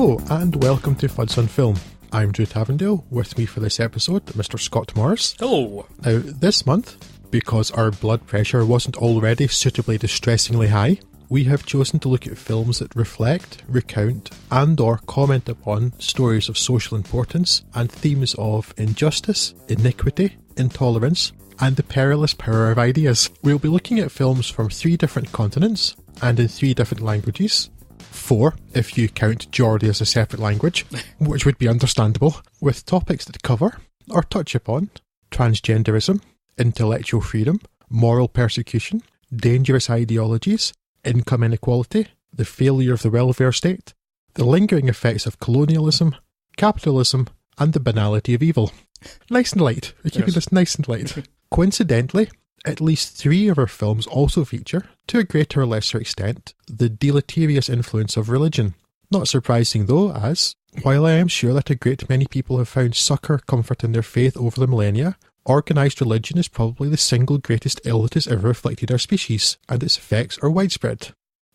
Hello and welcome to Fuds on Film. I'm Drew Tavendale. With me for this episode, Mr. Scott Morris. Hello. Now, this month, because our blood pressure wasn't already suitably distressingly high, we have chosen to look at films that reflect, recount, and or comment upon stories of social importance and themes of injustice, iniquity, intolerance, and the perilous power of ideas. We'll be looking at films from 3 different continents and in 3 different languages. 4, if you count Geordie as a separate language, which would be understandable, with topics that cover, or touch upon, transgenderism, intellectual freedom, moral persecution, dangerous ideologies, income inequality, the failure of the welfare state, the lingering effects of colonialism, capitalism, and the banality of evil. Nice and light. We're keeping this nice and light. Coincidentally, at least 3 of our films also feature, to a greater or lesser extent, the deleterious influence of religion. Not surprising though, as, while I am sure that a great many people have found succour comfort in their faith over the millennia, organised religion is probably the single greatest ill that has ever afflicted our species, and its effects are widespread.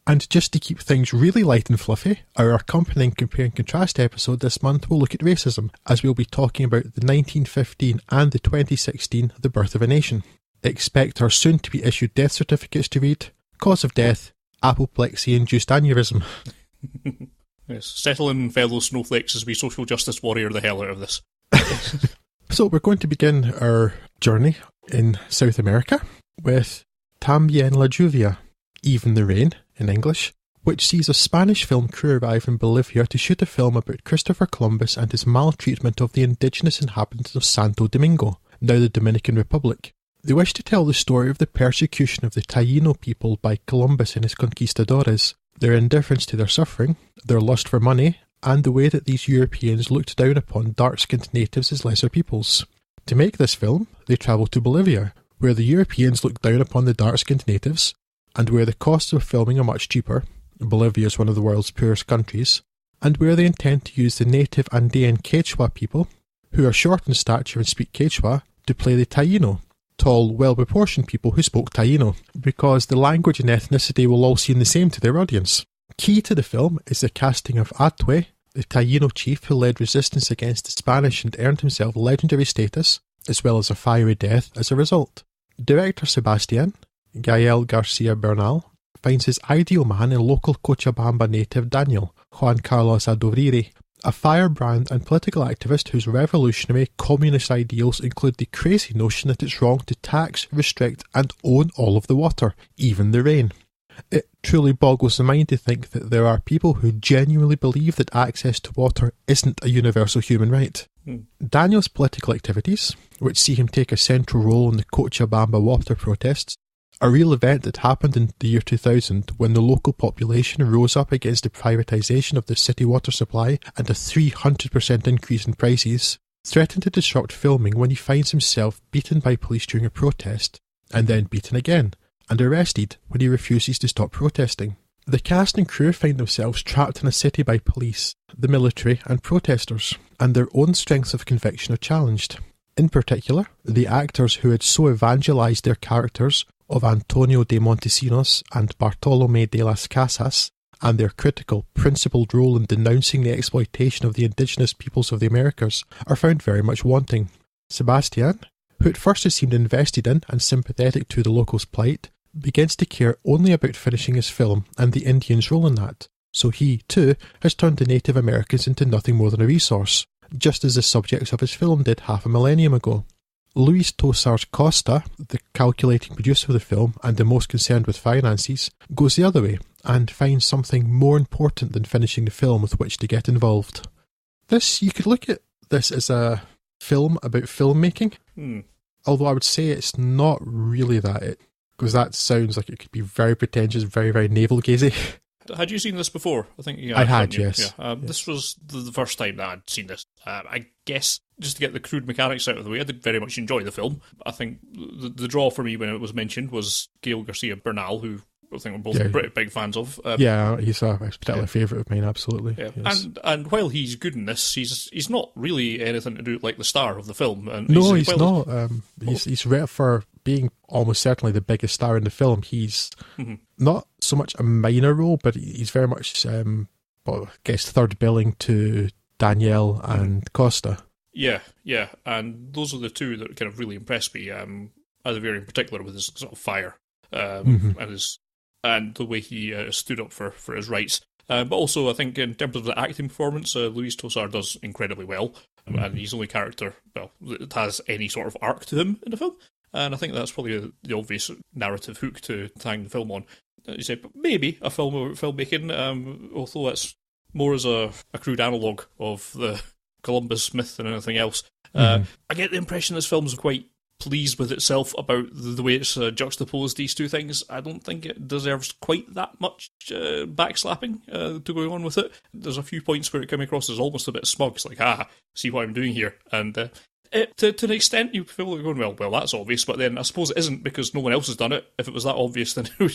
And just to keep things really light and fluffy, our accompanying Compare and Contrast episode this month will look at racism, as we'll be talking about the 1915 and the 2016 The Birth of a Nation. Expect our soon-to-be-issued death certificates to read, cause of death, apoplexy-induced aneurysm. Yes, settle in, fellow snowflakes, as we social justice warrior the hell out of this. So we're going to begin our journey in South America with Tambien la Lluvia, Even the Rain in English, which sees a Spanish film crew arrive in Bolivia to shoot a film about Christopher Columbus and his maltreatment of the indigenous inhabitants of Santo Domingo, now the Dominican Republic. They wish to tell the story of the persecution of the Taíno people by Columbus and his conquistadores, their indifference to their suffering, their lust for money, and the way that these Europeans looked down upon dark-skinned natives as lesser peoples. To make this film, they travelled to Bolivia, where the Europeans looked down upon the dark-skinned natives, and where the costs of filming are much cheaper. Bolivia is one of the world's poorest countries, and where they intend to use the native Andean Quechua people, who are short in stature and speak Quechua, to play the Taíno, tall, well-proportioned people who spoke Taíno, because the language and ethnicity will all seem the same to their audience. Key to the film is the casting of Atue, the Taíno chief who led resistance against the Spanish and earned himself legendary status, as well as a fiery death as a result. Director Sebastián, Gael Garcia Bernal, finds his ideal man in local Cochabamba native Daniel, Juan Carlos Adoriri, a firebrand and political activist whose revolutionary communist ideals include the crazy notion that it's wrong to tax, restrict and own all of the water, even the rain. It truly boggles the mind to think that there are people who genuinely believe that access to water isn't a universal human right. Daniel's political activities, which see him take a central role in the Cochabamba water protests, a real event that happened in the year 2000 when the local population rose up against the privatisation of the city water supply and a 300% increase in prices, threatened to disrupt filming when he finds himself beaten by police during a protest, and then beaten again, and arrested when he refuses to stop protesting. The cast and crew find themselves trapped in a city by police, the military and protesters, and their own strengths of conviction are challenged. In particular, the actors who had so evangelised their characters of Antonio de Montesinos and Bartolomé de las Casas, and their critical, principled role in denouncing the exploitation of the indigenous peoples of the Americas, are found very much wanting. Sebastián, who at first has seemed invested in and sympathetic to the locals' plight, begins to care only about finishing his film and the Indians' role in that, so he, too, has turned the Native Americans into nothing more than a resource, just as the subjects of his film did half a millennium ago. Luis Tosar Costa, the calculating producer of the film and the most concerned with finances, goes the other way and finds something more important than finishing the film with which to get involved. You could look at this as a film about filmmaking, although I would say it's not really that, because that sounds like it could be very pretentious, very, very navel-gazing. Had you seen this before? I think I had, yes. Yeah. This was the first time that I'd seen this. I guess, just to get the crude mechanics out of the way, I did very much enjoy the film. I think the draw for me when it was mentioned was Gael Garcia Bernal, who I think we're both pretty big fans of. He's a particular favourite of mine, absolutely. Yeah. Yes. And while he's good in this, he's not really anything to do like the star of the film. And no, he's not. He's rare for being almost certainly the biggest star in the film. He's not so much a minor role, but he's very much well, I guess third billing to Danielle and Costa. Yeah, and those are the two that kind of really impressed me. Olivier in particular with his sort of fire and the way he stood up for his rights. But also, I think in terms of the acting performance, Louis Tosar does incredibly well, and he's the only character that has any sort of arc to him in the film. And I think that's probably the obvious narrative hook to hang the film on. You say, maybe a film about filmmaking, although it's more as a crude analogue of the Columbus myth than anything else. I get the impression this film's quite pleased with itself about the way it's juxtaposed these two things. I don't think it deserves quite that much backslapping to go on with it. There's a few points where it came across as almost a bit smug. It's like, see what I'm doing here. And to an extent, you feel like going, well, that's obvious, but then I suppose it isn't because no one else has done it. If it was that obvious, then we'd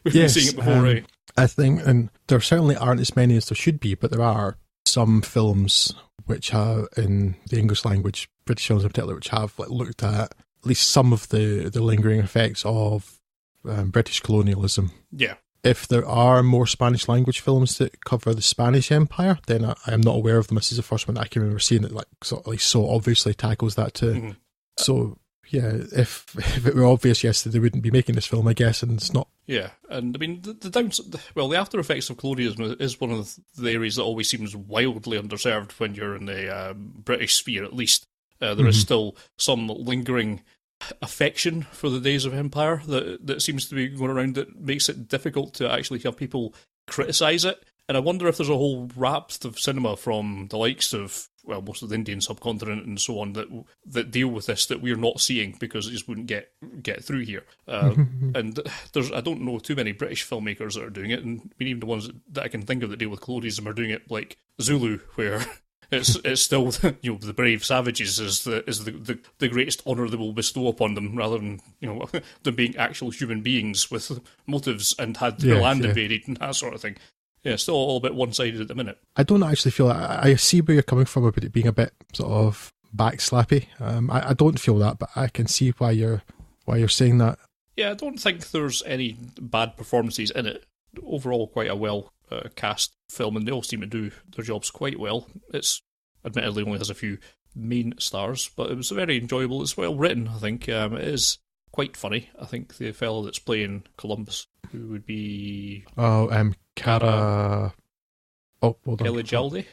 been seeing it before, right? I think, and there certainly aren't as many as there should be, but there are some films which have, in the English language, British films in particular, which have looked at least some of the lingering effects of British colonialism. Yeah. If there are more Spanish language films that cover the Spanish Empire, then I am not aware of them. This is the first one that I can remember seeing that so obviously tackles that too. Mm-hmm. So yeah, if it were obvious, yes, that they wouldn't be making this film, I guess, and it's not. Yeah, and I mean the after effects of colonialism is one of the areas that always seems wildly underserved when you're in the British sphere. At least there is still some lingering affection for the days of empire that seems to be going around that makes it difficult to actually have people criticise it. And I wonder if there's a whole raft of cinema from the likes of, well, most of the Indian subcontinent and so on that deal with this that we're not seeing because it just wouldn't get through here. And I don't know too many British filmmakers that are doing it, and I mean, even the ones that I can think of that deal with colonialism are doing it, like Zulu, where it's still, you know, the brave savages is the greatest honour they will bestow upon them, rather than, you know, them being actual human beings with motives and had their land invaded and that sort of thing. Yeah, it's still all a bit one-sided at the minute. I don't actually feel that. I see where you're coming from about it being a bit sort of backslappy. I don't feel that, but I can see why you're saying that. Yeah, I don't think there's any bad performances in it. Overall, quite a well cast film, and they all seem to do their jobs quite well. It's admittedly only has a few main stars, but it was very enjoyable. It's well written, I think. It is quite funny. I think the fellow that's playing Columbus, who would be... Cara... Elijalde.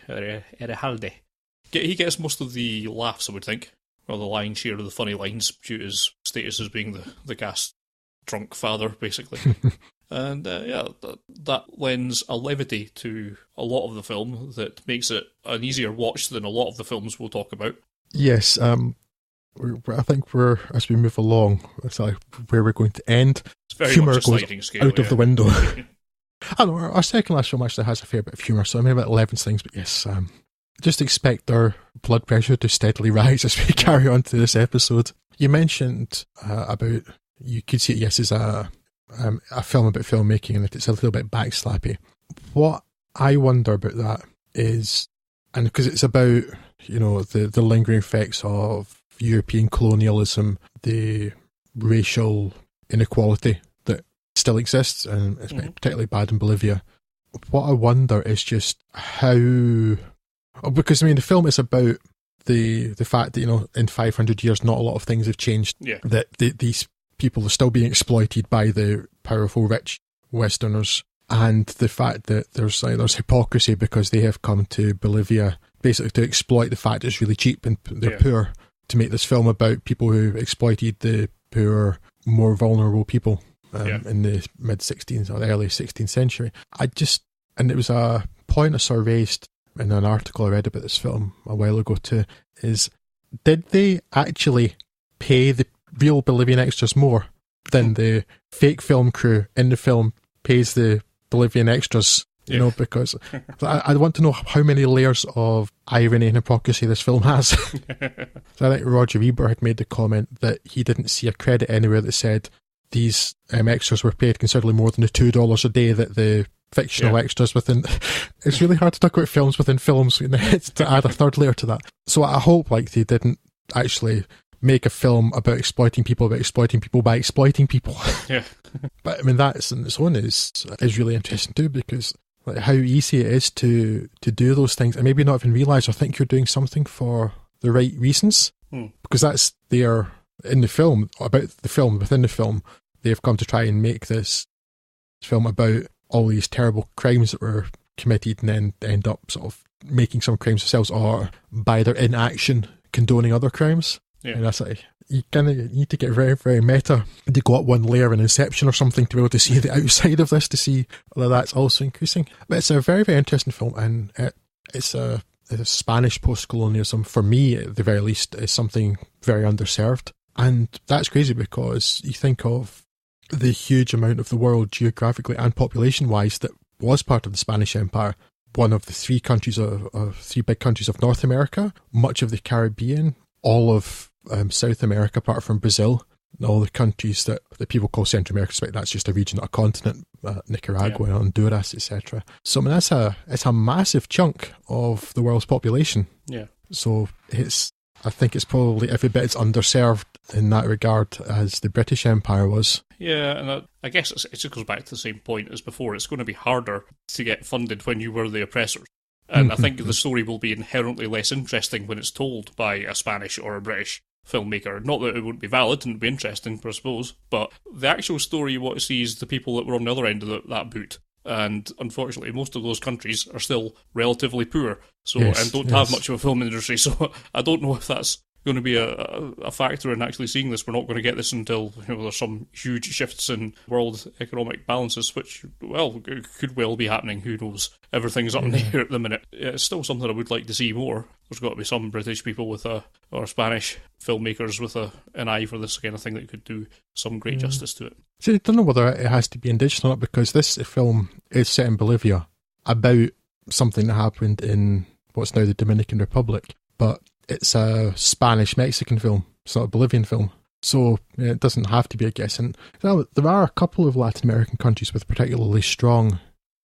He gets most of the laughs, I would think, or the lion's share of the funny lines, due to his status as being the cast drunk father, basically. And that lends a levity to a lot of the film that makes it an easier watch than a lot of the films we'll talk about. Yes, I think as we move along, it's like where we're going to end. It's very humour much a goes sliding scale, out of the window. I know, our second last film actually has a fair bit of humour, so maybe about 11 things, but yes, just expect our blood pressure to steadily rise as we carry on to this episode. You mentioned about, you could see it, yes, as a film about filmmaking and that it's a little bit backslappy. What I wonder about that is, and because it's about, you know, the lingering effects of European colonialism, the racial inequality that still exists, and it's particularly bad in Bolivia. What I wonder is just how, because I mean the film is about the fact that, you know, in 500 years not a lot of things have changed, that these people are still being exploited by the powerful rich Westerners, and the fact that there's hypocrisy because they have come to Bolivia basically to exploit the fact it's really cheap and they're poor, to make this film about people who exploited the poor, more vulnerable people in the mid-16th or the early 16th century. And it was a point I saw raised in an article I read about this film a while ago too, is did they actually pay the real Bolivian extras more than the fake film crew in the film pays the Bolivian extras? You know, because I want to know how many layers of irony and hypocrisy this film has. So I think Roger Ebert had made the comment that he didn't see a credit anywhere that said these extras were paid considerably more than the $2 a day that the fictional extras within... It's really hard to talk about films within films to add a third layer to that. So I hope they didn't actually make a film about exploiting people by exploiting people. Yeah. But I mean, that in its own is really interesting too, because like how easy it is to do those things and maybe not even realise or think you're doing something for the right reasons. Because that's there in the film, about the film, within the film, they've come to try and make this film about all these terrible crimes that were committed and then end up sort of making some crimes themselves or by their inaction condoning other crimes. Yeah. And that's like, you kind of need to get very, very meta to go up one layer in Inception or something to be able to see the outside of this to see whether that's also increasing. But it's a very, very interesting film, and it's a Spanish post-colonialism, for me at the very least, is something very underserved. And that's crazy because you think of the huge amount of the world geographically and population-wise that was part of the Spanish Empire, one of the three big countries of North America, much of the Caribbean, all of South America apart from Brazil, and all the countries that people call Central America, but that's just a region, not a continent, Nicaragua, Honduras, etc. So I mean, it's a massive chunk of the world's population. Yeah. So I think it's probably every bit as underserved in that regard as the British Empire was. Yeah, and I guess it just goes back to the same point as before. It's going to be harder to get funded when you were the oppressors. And I think the story will be inherently less interesting when it's told by a Spanish or a British filmmaker. Not that it wouldn't be valid and be interesting, I suppose, but the actual story you want to see is the people that were on the other end of that boot. And unfortunately, most of those countries are still relatively poor, and don't have much of a film industry. So I don't know if that's going to be a factor in actually seeing this. We're not going to get this until there's some huge shifts in world economic balances, which, well, could well be happening. Who knows? Everything's up in the air at the minute. It's still something I would like to see more. There's got to be some British people or Spanish filmmakers with an eye for this kind of thing that could do some great justice to it. See, I don't know whether it has to be indigenous or not, because this film is set in Bolivia about something that happened in what's now the Dominican Republic, but it's a Spanish-Mexican film. It's not a Bolivian film. So it doesn't have to be, I guess. And there are a couple of Latin American countries with particularly strong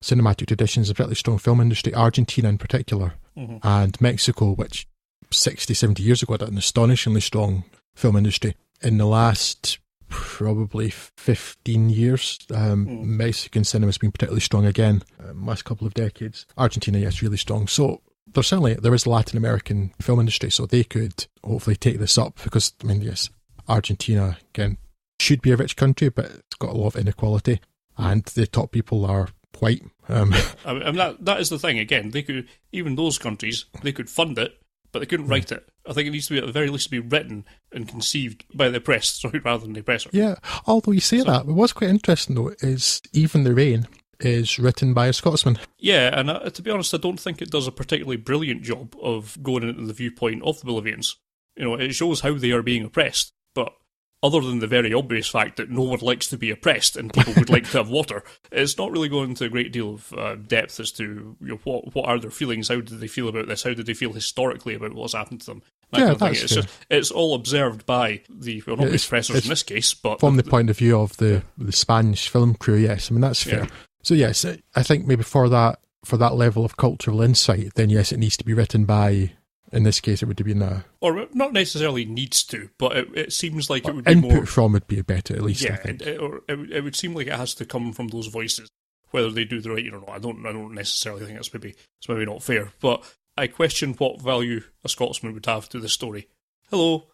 cinematic traditions, a particularly strong film industry, Argentina in particular, and Mexico, which 60, 70 years ago had an astonishingly strong film industry. In the last probably 15 years, Mexican cinema's been particularly strong again, last couple of decades. Argentina, yes, really strong. So there is a Latin American film industry, so they could hopefully take this up, because, I mean, yes, Argentina, again, should be a rich country, but it's got a lot of inequality, and the top people are white. I mean, that is the thing, again, they could, even those countries, they could fund it, but they couldn't write it. I think it needs to be, at the very least, be written and conceived by the oppressed, rather than the oppressor. Yeah, although you say that, what's quite interesting, though, is Even the Rain is written by a Scotsman. Yeah, and to be honest, I don't think it does a particularly brilliant job of going into the viewpoint of the Bolivians. It shows how they are being oppressed, but other than the very obvious fact that no one likes to be oppressed and people would like to have water, it's not really going into a great deal of depth as to what are their feelings, how did they feel about this, how did they feel historically about what's happened to them. It's all observed by the oppressors in this case, but from the point of view of the Spanish film crew. Yes, I mean that's fair. So yes, I think maybe for that level of cultural insight, then yes, it needs to be written by. In this case, it would have been or not necessarily needs to, but it seems like it would be input more from would be better, at least. Yeah, I think. It would seem like it has to come from those voices, whether they do the writing or not. I don't necessarily think it's maybe not fair, but I question what value a Scotsman would have to this story. Hello.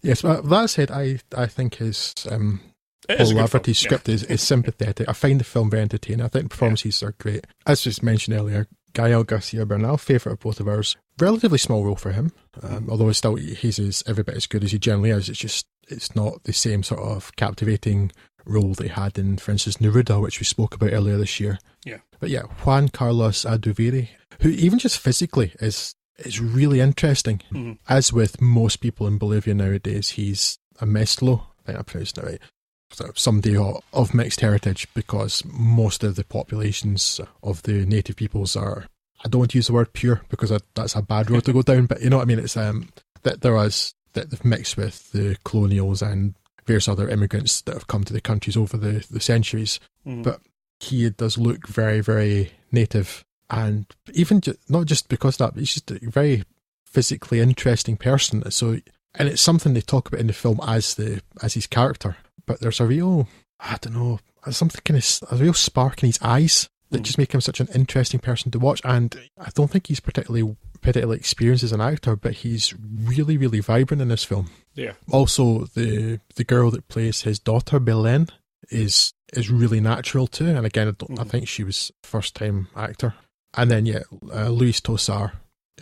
Yes, but that said, I think his Paul Lafferty's script is sympathetic. I find the film very entertaining. I think the performances are great. As just mentioned earlier, Gael Garcia Bernal, favourite of both of ours. Relatively small role for him, although he's every bit as good as he generally is. It's not the same sort of captivating role that he had in, for instance, Neruda, which we spoke about earlier this year. Yeah. But yeah, Juan Carlos Aduviri, who even just physically is really interesting. Mm-hmm. As with most people in Bolivia nowadays, he's a mestizo, I think I pronounced that right. Somebody of mixed heritage, because most of the populations of the native peoples are, I don't want to use the word pure because that's a bad road to go down, but you know what I mean, it's that they've mixed with the colonials and various other immigrants that have come to the countries over the centuries. But he does look very, very native, and even not just because of that, but he's just a very physically interesting person. So, and it's something they talk about in the film as his character. But there's a real, I don't know, There's something kind of a real spark in his eyes that just make him such an interesting person to watch. And I don't think he's particularly experienced as an actor, but he's really, really vibrant in this film. Yeah. Also, the girl that plays his daughter, Belen, is really natural too. And again, I think she was first time actor. And then Louis Tosar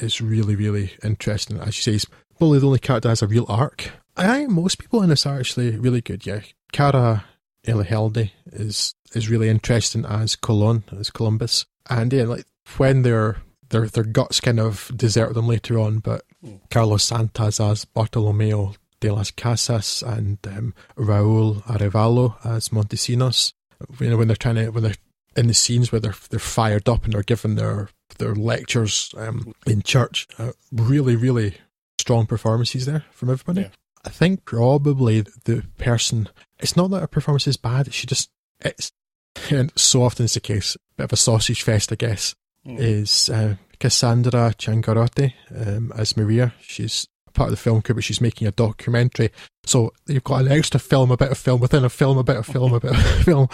is really, really interesting. As you say, he's probably the only character that has a real arc. I think most people in this are actually really good. Yeah, Cara Elihelde is really interesting as Colon, as Columbus. And yeah, like when their guts kind of desert them later on, but Carlos Santos as Bartolomeo de las Casas and Raúl Arevalo as Montesinos. You know, when they're in the scenes where they're fired up and they're giving their lectures in church, really, really strong performances there from everybody. Yeah. I think probably the person, it's not that her performance is bad, and so often is the case, a bit of a sausage fest, I guess, is Cassandra Changarotti as Maria. She's part of the film crew, but she's making a documentary. So you've got an extra film, a bit of film within a film, a bit of film, a bit of film.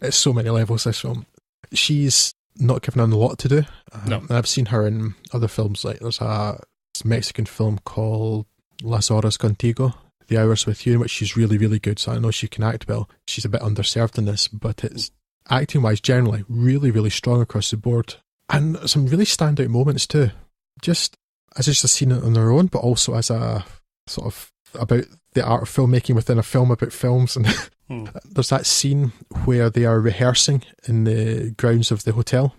It's so many levels, this film. She's not given a lot to do. No. I've seen her in other films, like there's a Mexican film called Las Horas Contigo, The Hours with You, in which she's really, really good. So I know she can act well. She's a bit underserved in this, but it's acting-wise generally really, really strong across the board. And some really standout moments too. Just as just a scene on their own, but also as a sort of about the art of filmmaking within a film about films. And there's that scene where they are rehearsing in the grounds of the hotel.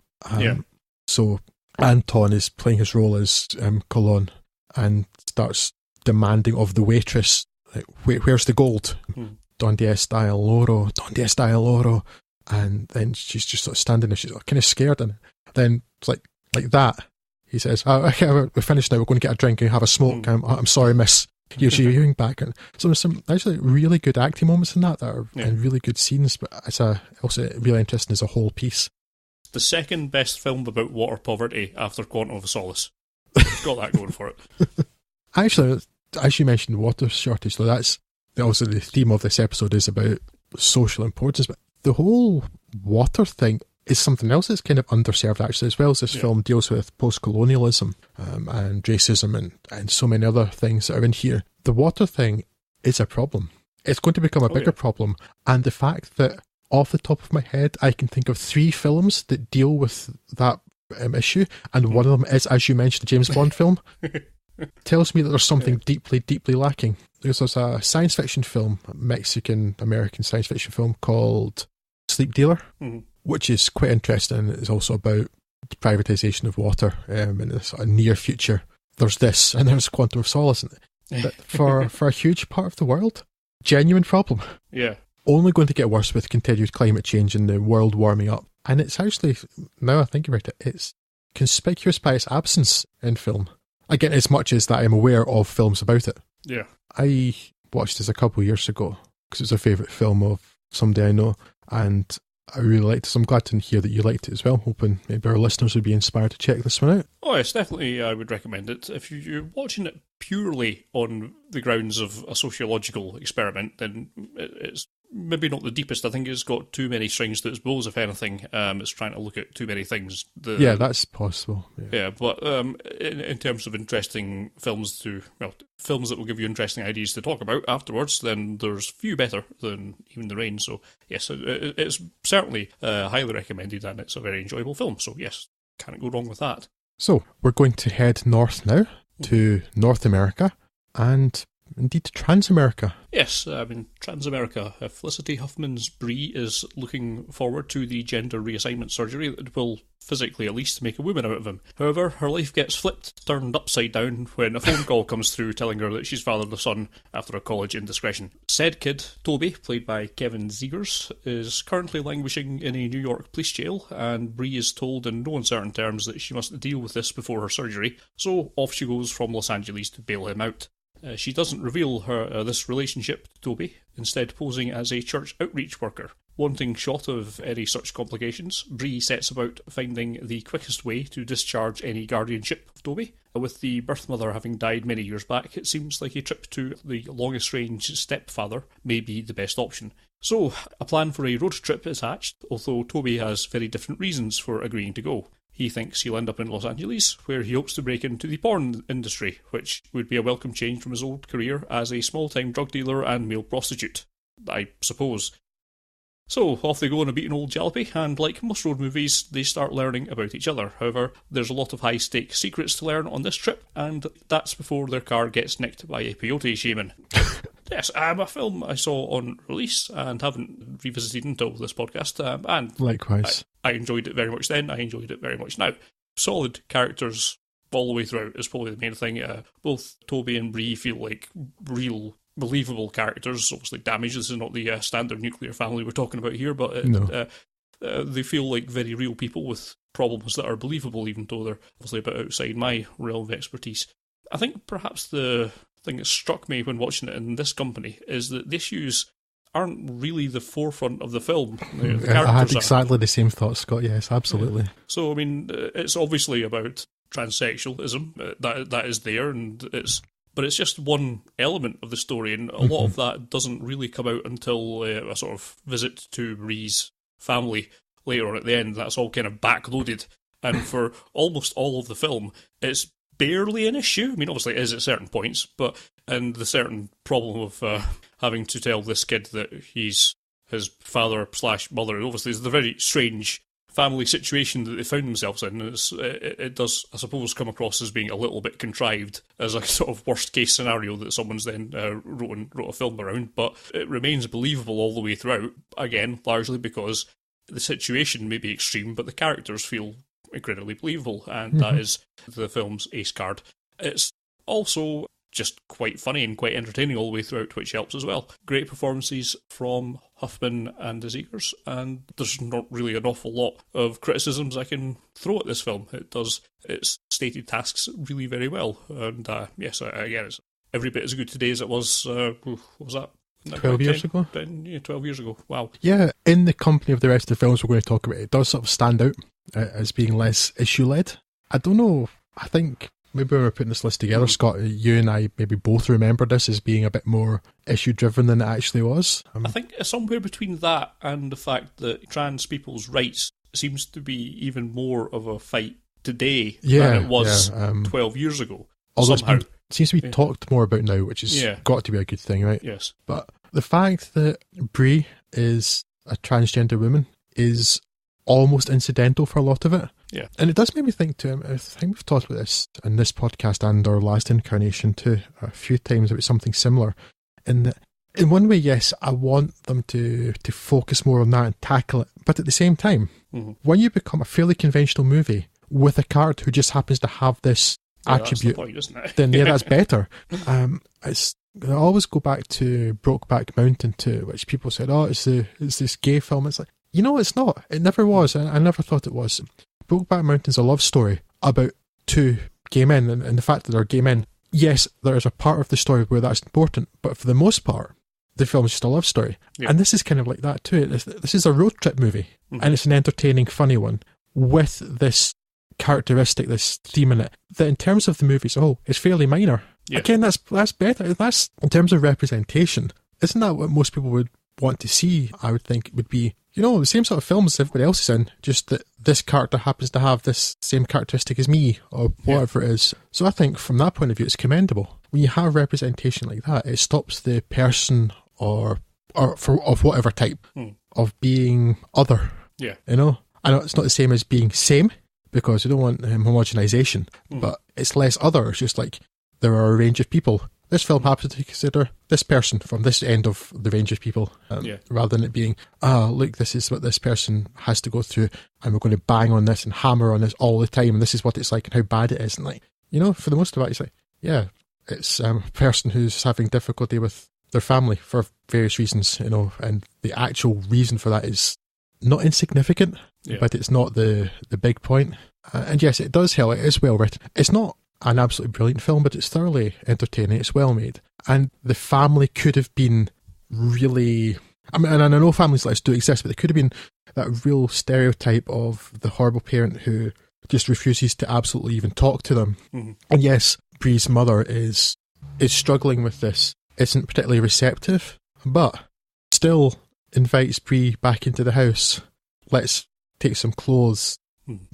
So Anton is playing his role as Colon and starts demanding of the waitress, like, where's the gold? Donde está el oro? Donde está el oro? And then she's just sort of standing there, she's kind of scared, and then it's like that. He says, okay, we're finished now, we're going to get a drink and have a smoke. I'm sorry, miss. You're hearing back. And so there's some actually really good acting moments in that are and really good scenes, but it's also really interesting as a whole piece. The second best film about water poverty after Quantum of Solace. It's got that going for it. Actually, as you mentioned, water shortage, so that's also the theme of this episode is about social importance, but the whole water thing is something else that's kind of underserved actually, as well as this film deals with post-colonialism and racism and so many other things that are in here. The water thing is a problem. It's going to become a bigger problem, and the fact that off the top of my head I can think of 3 films that deal with that issue, and one of them is, as you mentioned, the James Bond film, tells me that there's something deeply, deeply lacking. There's a science fiction film, a Mexican-American science fiction film called Sleep Dealer, which is quite interesting. It's also about the privatisation of water in the sort of near future. There's this, and there's Quantum of Solace. But for a huge part of the world, genuine problem. Yeah. Only going to get worse with continued climate change and the world warming up. And it's actually, now I think about it, it's conspicuous by its absence in film. Again, as much as that I'm aware of films about it. Yeah. I watched this a couple of years ago because it's a favourite film of somebody I know, and I really liked it, so I'm glad to hear that you liked it as well. Hoping maybe our listeners would be inspired to check this one out. Oh yes, definitely I would recommend it. If you're watching it purely on the grounds of a sociological experiment, then it's maybe not the deepest. I think it's got too many strings to its bows, if anything. It's trying to look at too many things. Yeah, that's possible. Yeah, but in terms of interesting films films that will give you interesting ideas to talk about afterwards, then there's few better than Even the Rain. So yes, it's certainly highly recommended, and it's a very enjoyable film. So yes, can't go wrong with that. So we're going to head north now to North America and indeed Transamerica. Yes, Transamerica. Felicity Huffman's Bree is looking forward to the gender reassignment surgery that will, physically at least, make a woman out of him. However, her life gets turned upside down when a phone call comes through telling her that she's fathered a son after a college indiscretion. Said kid, Toby, played by Kevin Zegers, is currently languishing in a New York police jail, and Bree is told in no uncertain terms that she must deal with this before her surgery, so off she goes from Los Angeles to bail him out. She doesn't reveal this relationship to Toby, instead posing as a church outreach worker. Wanting short of any such complications, Bree sets about finding the quickest way to discharge any guardianship of Toby. With the birth mother having died many years back, it seems like a trip to the longest-range stepfather may be the best option. So, a plan for a road trip is hatched, although Toby has very different reasons for agreeing to go. He thinks he'll end up in Los Angeles, where he hopes to break into the porn industry, which would be a welcome change from his old career as a small-time drug dealer and male prostitute, I suppose. So, off they go on a beaten old jalopy, and like most road movies, they start learning about each other. However, there's a lot of high-stakes secrets to learn on this trip, and that's before their car gets nicked by a peyote shaman. Yes, a film I saw on release and haven't revisited until this podcast, and likewise. I enjoyed it very much then, I enjoyed it very much now. Solid characters all the way throughout is probably the main thing. Both Toby and Bree feel like real believable characters. Obviously, Damage, this is not the standard nuclear family we're talking about here, but they feel like very real people with problems that are believable, even though they're obviously a bit outside my realm of expertise. I think perhaps the thing that struck me when watching it in this company is that the issues aren't really the forefront of the film. I had exactly the same thoughts, Scott, yes, absolutely. So, I mean, it's obviously about transsexualism, that is there, but it's just one element of the story, and a lot of that doesn't really come out until a sort of visit to Bree's family later on at the end. That's all kind of backloaded, and for almost all of the film, it's barely an issue. I mean, obviously it is at certain points, and the certain problem of having to tell this kid that he's his father/mother, obviously is the very strange family situation that they found themselves in. It does, I suppose, come across as being a little bit contrived as a sort of worst case scenario that someone's then wrote a film around, but it remains believable all the way throughout, again, largely because the situation may be extreme, but the characters feel incredibly believable, and that is the film's ace card. It's also just quite funny and quite entertaining all the way throughout, which helps as well. Great performances from Huffman and Zegers, and there's not really an awful lot of criticisms I can throw at this film. It does its stated tasks really very well, and yes, again, it's every bit as good today as it was, what was that? 12 years ago? 12 years ago, wow. Yeah, in the company of the rest of the films we're going to talk about, it does sort of stand out as being less issue-led. I don't know, I think maybe when we're putting this list together, Scott, you and I maybe both remember this as being a bit more issue-driven than it actually was. I think somewhere between that and the fact that trans people's rights seems to be even more of a fight today than it was 12 years ago. Although it seems to be talked more about now, which has got to be a good thing, right? Yes. But the fact that Bree is a transgender woman is almost incidental for a lot of it. Yeah. And it does make me think too, I think we've talked about this in this podcast and our last incarnation too, a few times about something similar. In that, in one way, yes, I want them to focus more on that and tackle it. But at the same time, when you become a fairly conventional movie with a character who just happens to have this attribute, that's the point, isn't it? then that's better. I always go back to Brokeback Mountain too, which people said, oh, it's this gay film. It's like, you know, it's not. It never was. I never thought it was. Brokeback Mountain's a love story about two gay men, and the fact that they're gay men. Yes, there is a part of the story where that's important, but for the most part, the film is just a love story. Yep. And this is kind of like that too. This is a road trip movie, and it's an entertaining, funny one with this characteristic, this theme in it, that in terms of the movie as a whole, is fairly minor. Yeah. Again, that's better. That's, in terms of representation, isn't that what most people would want to see? I would think it would be, you know, the same sort of films everybody else is in, just that this character happens to have this same characteristic as me, or whatever it is. So I think from that point of view, it's commendable. When you have representation like that, it stops the person of whatever type of being other. Yeah. You know? I know it's not the same as being same, because we don't want homogenization, but it's less other. It's just like, there are a range of people. This film happens to consider this person from this end of the range of people, rather than it being, look, this is what this person has to go through, and we're going to bang on this and hammer on this all the time, and this is what it's like and how bad it is. And like, you know, for the most of it, it's like, yeah, it's a person who's having difficulty with their family for various reasons, you know, and the actual reason for that is not insignificant, but it's not the big point. And yes, it does help. It is well written. It's not an absolutely brilliant film, but it's thoroughly entertaining. It's well made. And the family could have been really I mean, and I know families like this do exist, but it could have been that real stereotype of the horrible parent who just refuses to absolutely even talk to them. Mm-hmm. And yes, Bree's mother is struggling with this, isn't particularly receptive, but still invites Bree back into the house. Let's take some clothes,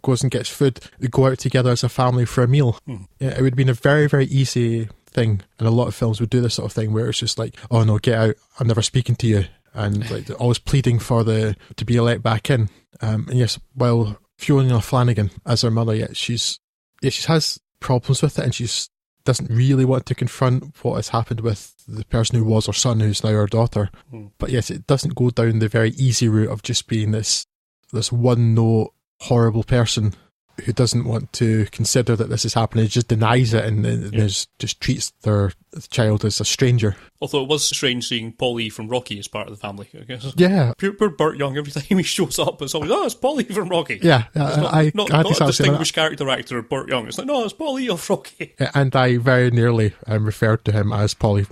goes and gets food, they go out together as a family for a meal. Yeah, it would have been a very, very easy thing, and a lot of films would do this sort of thing where it's just like, oh no, get out, I'm never speaking to you, and like they're always pleading for to be let back in. And yes, while Fiona Flanagan as her mother, she has problems with it, and she's doesn't really want to confront what has happened with the person who was her son, who's now her daughter. But yes, it doesn't go down the very easy route of just being this one-note horrible person who doesn't want to consider that this is happening, just denies it and just treats their child as a stranger. Although it was strange seeing Paulie from Rocky as part of the family, I guess. Yeah. Poor Burt Young, every time he shows up, it's always, it's Paulie from Rocky. Yeah. It's not a distinguished character actor, Burt Young. It's like, no, it's Paulie of Rocky. And I very nearly referred to him as Paulie.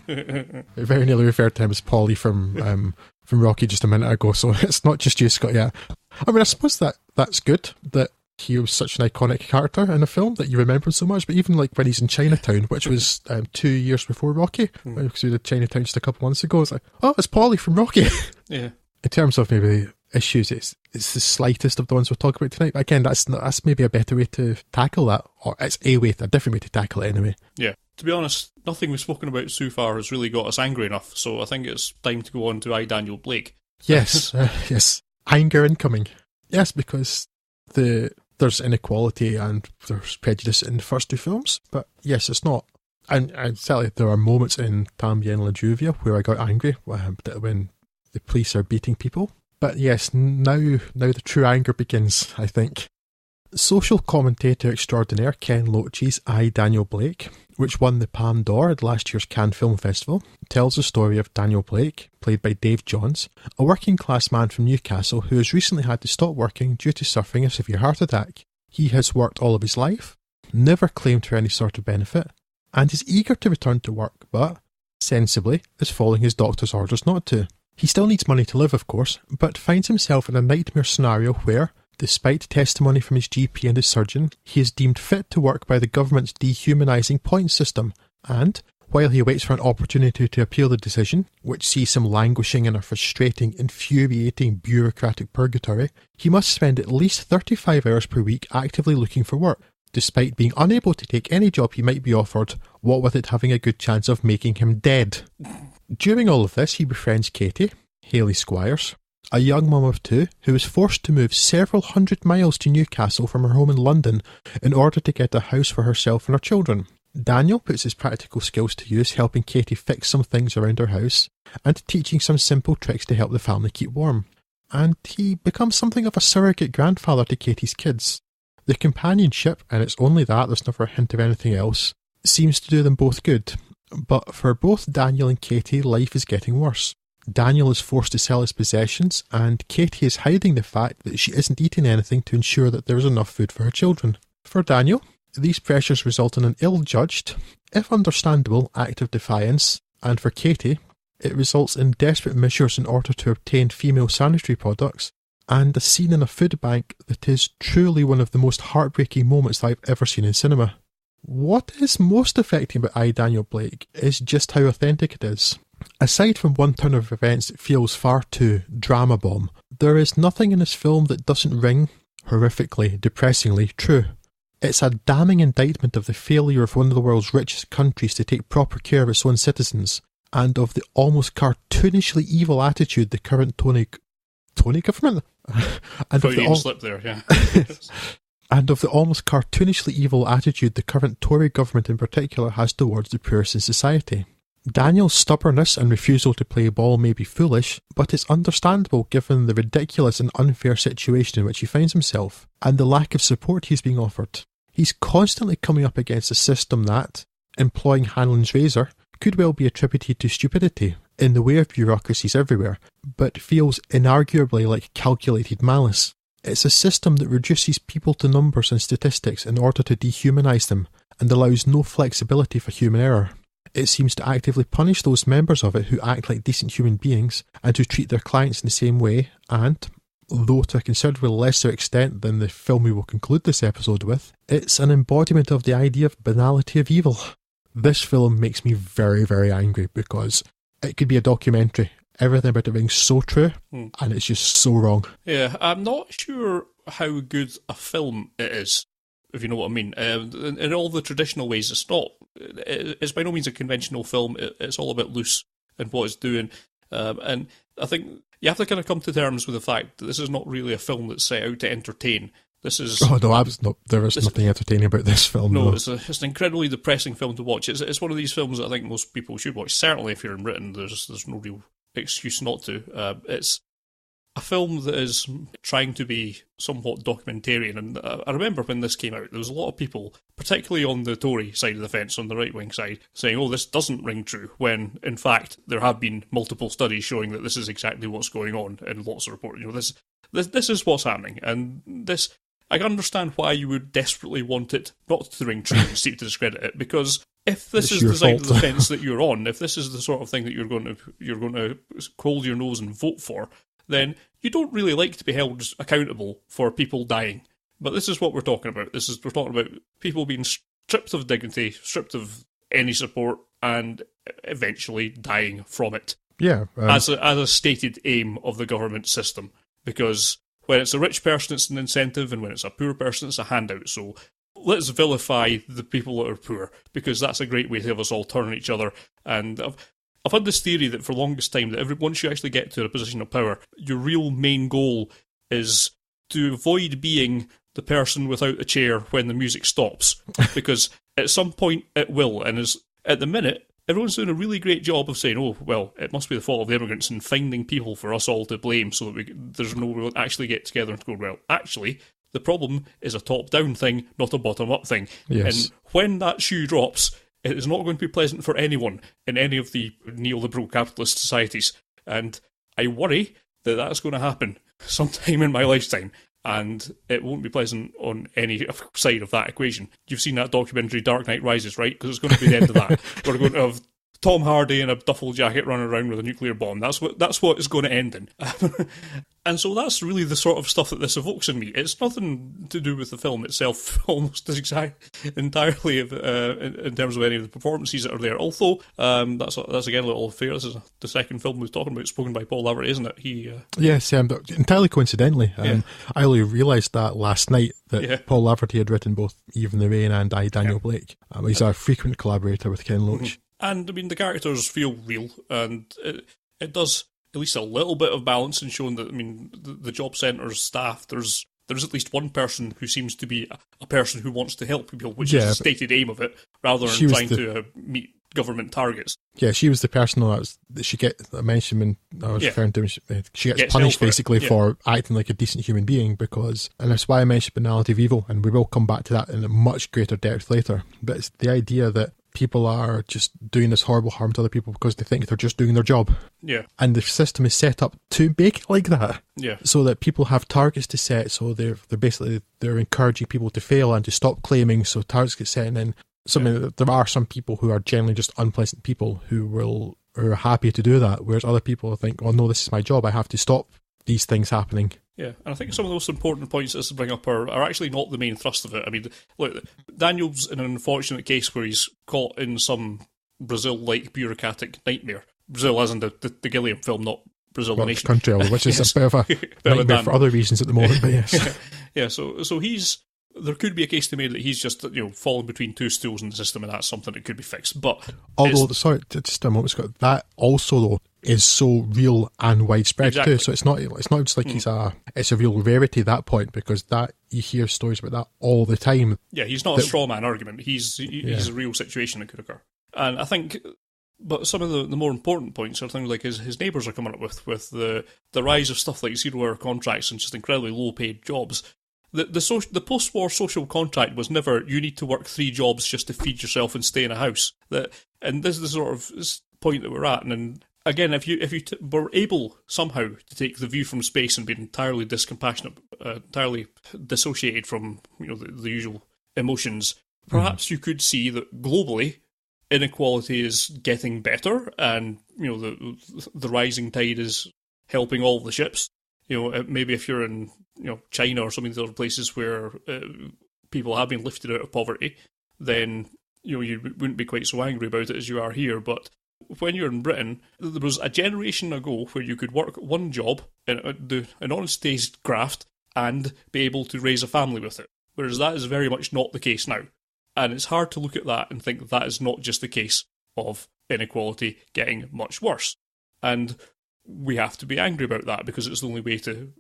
I very nearly referred to him as Paulie from Rocky just a minute ago, so it's not just you, Scott. Yeah. I mean, I suppose that's good that he was such an iconic character in a film that you remember him so much, but even like when he's in Chinatown, which was 2 years before Rocky, because we did Chinatown just a couple months ago, it's like, oh, it's Paulie from Rocky. Yeah. In terms of maybe issues, it's the slightest of the ones we're talking about tonight. But again, that's maybe a better way to tackle that, or it's a different way to tackle it anyway. Yeah. To be honest, nothing we've spoken about so far has really got us angry enough, so I think it's time to go on to I, Daniel Blake. Yes, yes. Anger incoming. Yes, because there's inequality and there's prejudice in the first two films, but yes, it's not. And certainly there are moments in Tam Bien La Lluvia where I got angry when the police are beating people. But yes, now the true anger begins, I think. Social commentator extraordinaire Ken Loach's I, Daniel Blake, which won the Palme d'Or at last year's Cannes Film Festival, tells the story of Daniel Blake, played by Dave Johns, a working-class man from Newcastle who has recently had to stop working due to suffering a severe heart attack. He has worked all of his life, never claimed for any sort of benefit, and is eager to return to work, but, sensibly, is following his doctor's orders not to. He still needs money to live, of course, but finds himself in a nightmare scenario where, despite testimony from his GP and his surgeon, he is deemed fit to work by the government's dehumanising points system, and, while he waits for an opportunity to appeal the decision, which sees him languishing in a frustrating, infuriating bureaucratic purgatory, he must spend at least 35 hours per week actively looking for work, despite being unable to take any job he might be offered, what with it having a good chance of making him dead. During all of this, he befriends Katie, Hayley Squires, a young mum of two who was forced to move several hundred miles to Newcastle from her home in London in order to get a house for herself and her children. Daniel puts his practical skills to use, helping Katie fix some things around her house and teaching some simple tricks to help the family keep warm. And he becomes something of a surrogate grandfather to Katie's kids. The companionship, and it's only that, there's never a hint of anything else, seems to do them both good. But for both Daniel and Katie, life is getting worse. Daniel is forced to sell his possessions, and Katie is hiding the fact that she isn't eating anything to ensure that there is enough food for her children. For Daniel, these pressures result in an ill-judged, if understandable, act of defiance, and for Katie, it results in desperate measures in order to obtain female sanitary products, and a scene in a food bank that is truly one of the most heartbreaking moments that I've ever seen in cinema. What is most affecting about I, Daniel Blake is just how authentic it is. Aside from one turn of events that feels far too drama bomb, there is nothing in this film that doesn't ring, horrifically, depressingly, true. It's a damning indictment of the failure of one of the world's richest countries to take proper care of its own citizens, and of the almost cartoonishly evil attitude the current Tory government? And of the slip there, yeah. And of the almost cartoonishly evil attitude the current Tory government in particular has towards the poorest in society. Daniel's stubbornness and refusal to play ball may be foolish, but it's understandable given the ridiculous and unfair situation in which he finds himself, and the lack of support he's being offered. He's constantly coming up against a system that, employing Hanlon's razor, could well be attributed to stupidity, in the way of bureaucracies everywhere, but feels inarguably like calculated malice. It's a system that reduces people to numbers and statistics in order to dehumanise them, and allows no flexibility for human error. it seems to actively punish those members of it who act like decent human beings and who treat their clients in the same way, and, though to a considerably lesser extent than the film we will conclude this episode with, it's an embodiment of the idea of banality of evil. This film makes me very, very angry because it could be a documentary. Everything about it being so true, and it's just so wrong. Yeah, I'm not sure how good a film it is, if you know what I mean. In all the traditional ways, it's by no means a conventional film. It's all a bit loose in what it's doing. And I think you have to kind of come to terms with the fact that this is not really a film that's set out to entertain. This is... Oh, no, there is nothing entertaining about this film. No, no. It's an incredibly depressing film to watch. It's one of these films that I think most people should watch. Certainly if you're in Britain, there's no real excuse not to. It's a film that is trying to be somewhat documentarian, and I remember when this came out, there was a lot of people, particularly on the Tory side of the fence, on the right-wing side, saying, oh, this doesn't ring true, when, in fact, there have been multiple studies showing that this is exactly what's going on, and lots of reports. This is what's happening, and this... I understand why you would desperately want it not to ring true and seek to discredit it, because if this is the side of the fence that you're on, if this is the sort of thing that you're going to hold your nose and vote for, then you don't really like to be held accountable for people dying. But this is what we're talking about. We're talking about people being stripped of dignity, stripped of any support, and eventually dying from it. Yeah. As a stated aim of the government system. Because when it's a rich person, it's an incentive, and when it's a poor person, it's a handout. So let's vilify the people that are poor, because that's a great way to have us all turn on each other. And I've had this theory that for the longest time, that once you actually get to a position of power, your real main goal is to avoid being the person without a chair when the music stops. Because at some point it will, and at the minute, everyone's doing a really great job of saying, oh, well, it must be the fault of the immigrants, and finding people for us all to blame so that there's no we'll actually get together and go, well, actually, the problem is a top-down thing, not a bottom-up thing. Yes. And when that shoe drops, it is not going to be pleasant for anyone in any of the neoliberal capitalist societies. And I worry that that's going to happen sometime in my lifetime. And it won't be pleasant on any side of that equation. You've seen that documentary Dark Knight Rises, right? Because it's going to be the end of that. We're going to have Tom Hardy in a duffel jacket running around with a nuclear bomb. That's what it's going to end in. And so that's really the sort of stuff that this evokes in me. It's nothing to do with the film itself, almost entirely in terms of any of the performances that are there. Although, that's again a little unfair. This is the second film we're talking about, spoken by Paul Laverty, isn't it? Yes, entirely coincidentally. I only realised that last night, that Paul Laverty had written both Eve in the Rain and I, Daniel Blake. He's a frequent collaborator with Ken Loach. Mm-hmm. And, I mean, the characters feel real, and it does at least a little bit of balance in showing that, I mean, the job centre's staff, there's at least one person who seems to be a person who wants to help people, which is the stated aim of it, rather than trying to meet government targets. Yeah, she was the person that she I mentioned when I was referring to him, she gets punished basically for acting like a decent human being, because, and that's why I mentioned banality of evil, and we will come back to that in a much greater depth later, but it's the idea that people are just doing this horrible harm to other people because they think they're just doing their job. Yeah. And the system is set up to make it like that. Yeah. So that people have targets to set, so they're encouraging people to fail and to stop claiming, so targets get set, and then there are some people who are generally just unpleasant people who are happy to do that, whereas other people think, oh no, this is my job, I have to stop these things happening. Yeah, and I think some of the most important points that to bring up are actually not the main thrust of it. I mean, look, Daniel's in an unfortunate case where he's caught in some Brazil-like bureaucratic nightmare. Brazil as in the Gilliam film, not Brazil the nation. Country, which is a bit of a nightmare for other reasons at the moment, but yes. Yeah, so there could be a case to be made that he's just, fallen between two stools in the system, and that's something that could be fixed. But although, sorry, just a moment, Scott, that also though is so real and widespread too. So it's not just like it's a real rarity at that point, because that you hear stories about that all the time. Yeah, he's not a straw man argument. He's a real situation that could occur, and I think. But some of the more important points are things like his neighbours are coming up with the rise of stuff like zero-hour contracts and just incredibly low-paid jobs. The post-war social contract was never, you need to work 3 jobs just to feed yourself and stay in a house. And this is the sort of point that we're at. And again, if you were able somehow to take the view from space and be entirely discompassionate, entirely dissociated from the usual emotions, perhaps you could see that globally inequality is getting better, and the rising tide is helping all the ships. Maybe if you're in China or some of these other places where people have been lifted out of poverty, then you wouldn't be quite so angry about it as you are here. But when you're in Britain, there was a generation ago where you could work one job and do an honest day's graft and be able to raise a family with it, whereas that is very much not the case now. And it's hard to look at that and think that is not just the case of inequality getting much worse. And we have to be angry about that because it's the only way to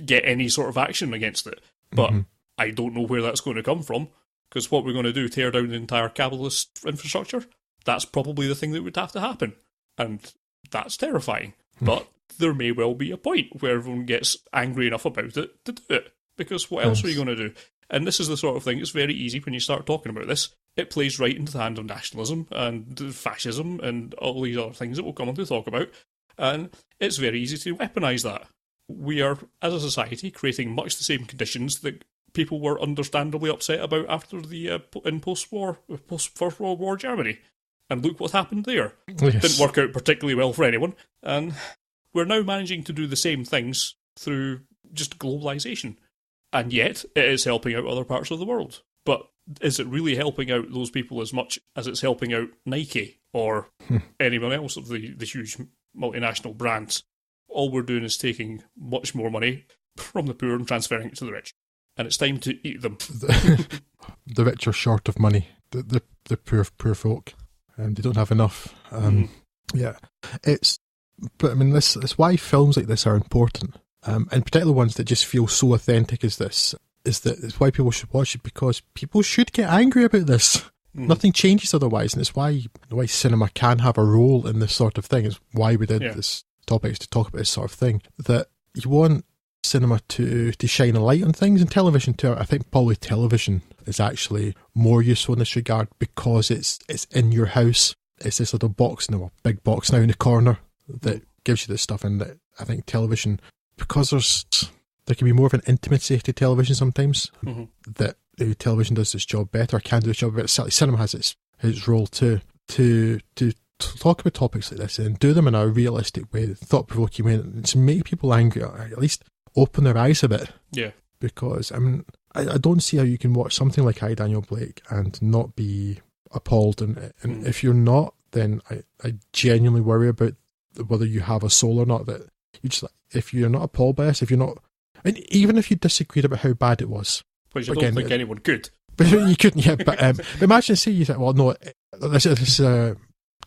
get any sort of action against it. But I don't know where that's going to come from, because what we're going to do, tear down the entire capitalist infrastructure, that's probably the thing that would have to happen. And that's terrifying. But there may well be a point where everyone gets angry enough about it to do it. Because what else are you going to do? And this is the sort of thing, it's very easy when you start talking about this. It plays right into the hand of nationalism and fascism and all these other things that we'll come on to talk about. And it's very easy to weaponise that. We are, as a society, creating much the same conditions that people were understandably upset about after the in First World War Germany. And look what happened there. Yes. Didn't work out particularly well for anyone. And we're now managing to do the same things through just globalisation. And yet, it is helping out other parts of the world. But is it really helping out those people as much as it's helping out Nike or anyone else of the huge multinational brands? All we're doing is taking much more money from the poor and transferring it to the rich. And it's time to eat them. The rich are short of money. The poor folk. They don't have enough. Yeah. But I mean, this is why films like this are important. And particularly ones that just feel so authentic as this, it's why people should watch it, because people should get angry about this. Nothing changes otherwise, and it's why cinema can have a role in this sort of thing. It's why we did this topic, is to talk about this sort of thing. That you want cinema to shine a light on things, and television too. I think probably television is actually more useful in this regard because it's in your house. It's this little box, big box now in the corner that gives you this stuff, and that I think television, because there can be more of an intimacy to television sometimes, that television does its job better, can do its job better. Certainly cinema has its role too, to talk about topics like this and do them in a realistic way, thought-provoking way, and to make people angry, or at least open their eyes a bit. Yeah. Because, I mean, I don't see how you can watch something like I, Daniel Blake, and not be appalled. And if you're not, then I genuinely worry about whether you have a soul or not. That you just, if you're not appalled by this, if you're not, and even if you disagreed about how bad it was, which I don't think anyone could. But you couldn't, yeah. But imagine, say you think, well, no, this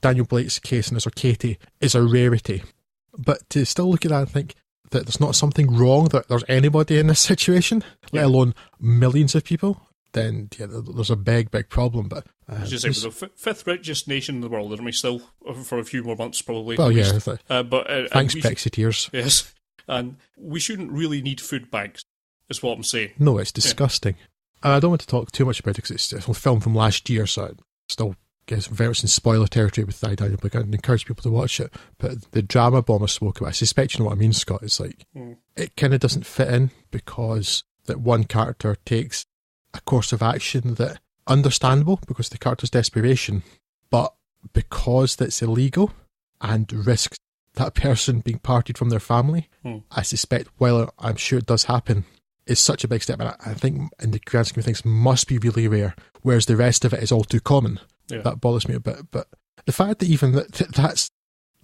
Daniel Blake's case in this, or Katie, is a rarity. But to still look at that and think that there's not something wrong, that there's anybody in this situation, let alone millions of people, then there's a big problem. But as you say, we're the fifth richest nation in the world, aren't we? Still for a few more months, probably. Well, yeah. But thanks, Brexiteers. Yes, and we shouldn't really need food banks, is what I'm saying. No, it's disgusting. And I don't want to talk too much about it because it's a film from last year, so it still gets very much in spoiler territory with Daniel Blake. I encourage people to watch it. But the drama bomb I spoke about, I suspect you know what I mean, Scott. It's like, it kind of doesn't fit in because that one character takes a course of action that understandable because the character's desperation, but because that's illegal and risks that person being parted from their family, I suspect, while I'm sure it does happen, is such a big step, and I think in the grand scheme of things must be really rare, whereas the rest of it is all too common. Yeah. That bothers me a bit. But the fact that even that's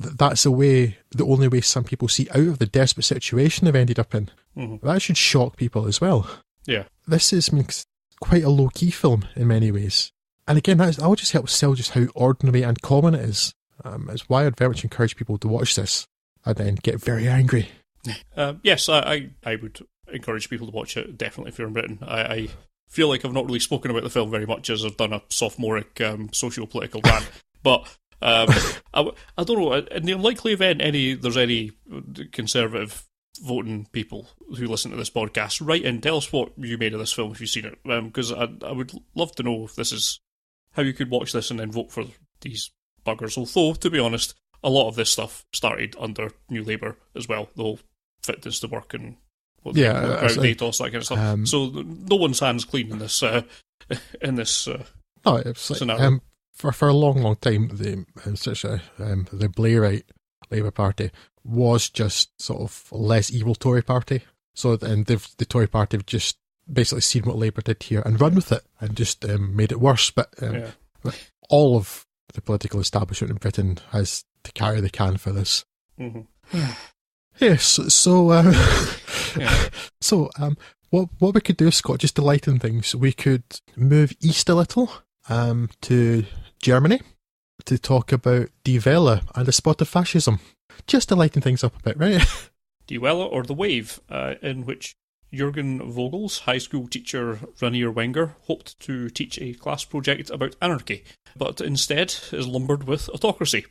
the only way some people see out of the desperate situation they've ended up in, that should shock people as well. Yeah. This is quite a low-key film in many ways. And again, I'll just help sell just how ordinary and common it is. It's why I'd very much encourage people to watch this and then get very angry. Yes, I would encourage people to watch it, definitely, if you're in Britain. I feel like I've not really spoken about the film very much as I've done a sophomoric socio-political rant. But I don't know, in the unlikely event there's any conservative voting people who listen to this podcast, write in, tell us what you made of this film if you've seen it, because I would love to know if this is how you could watch this and then vote for these buggers. Although, to be honest, a lot of this stuff started under New Labour as well, the whole fitness to work and data, that kind of stuff. So no one's hands clean in this No, it's scenario. for a long time, the Blairite Labour Party was just sort of less evil Tory party. So, and the Tory party have just basically seen what Labour did here and run with it and just made it worse. But all of the political establishment in Britain has to carry the can for this. Mm-hmm. Yes, so what we could do, Scott, just to lighten things, we could move east a little to Germany to talk about Die Welle and a spot of fascism, just to lighten things up a bit, right? Die Welle, or The Wave, in which Jürgen Vogel's high school teacher Rainier Wenger hoped to teach a class project about anarchy, but instead is lumbered with autocracy.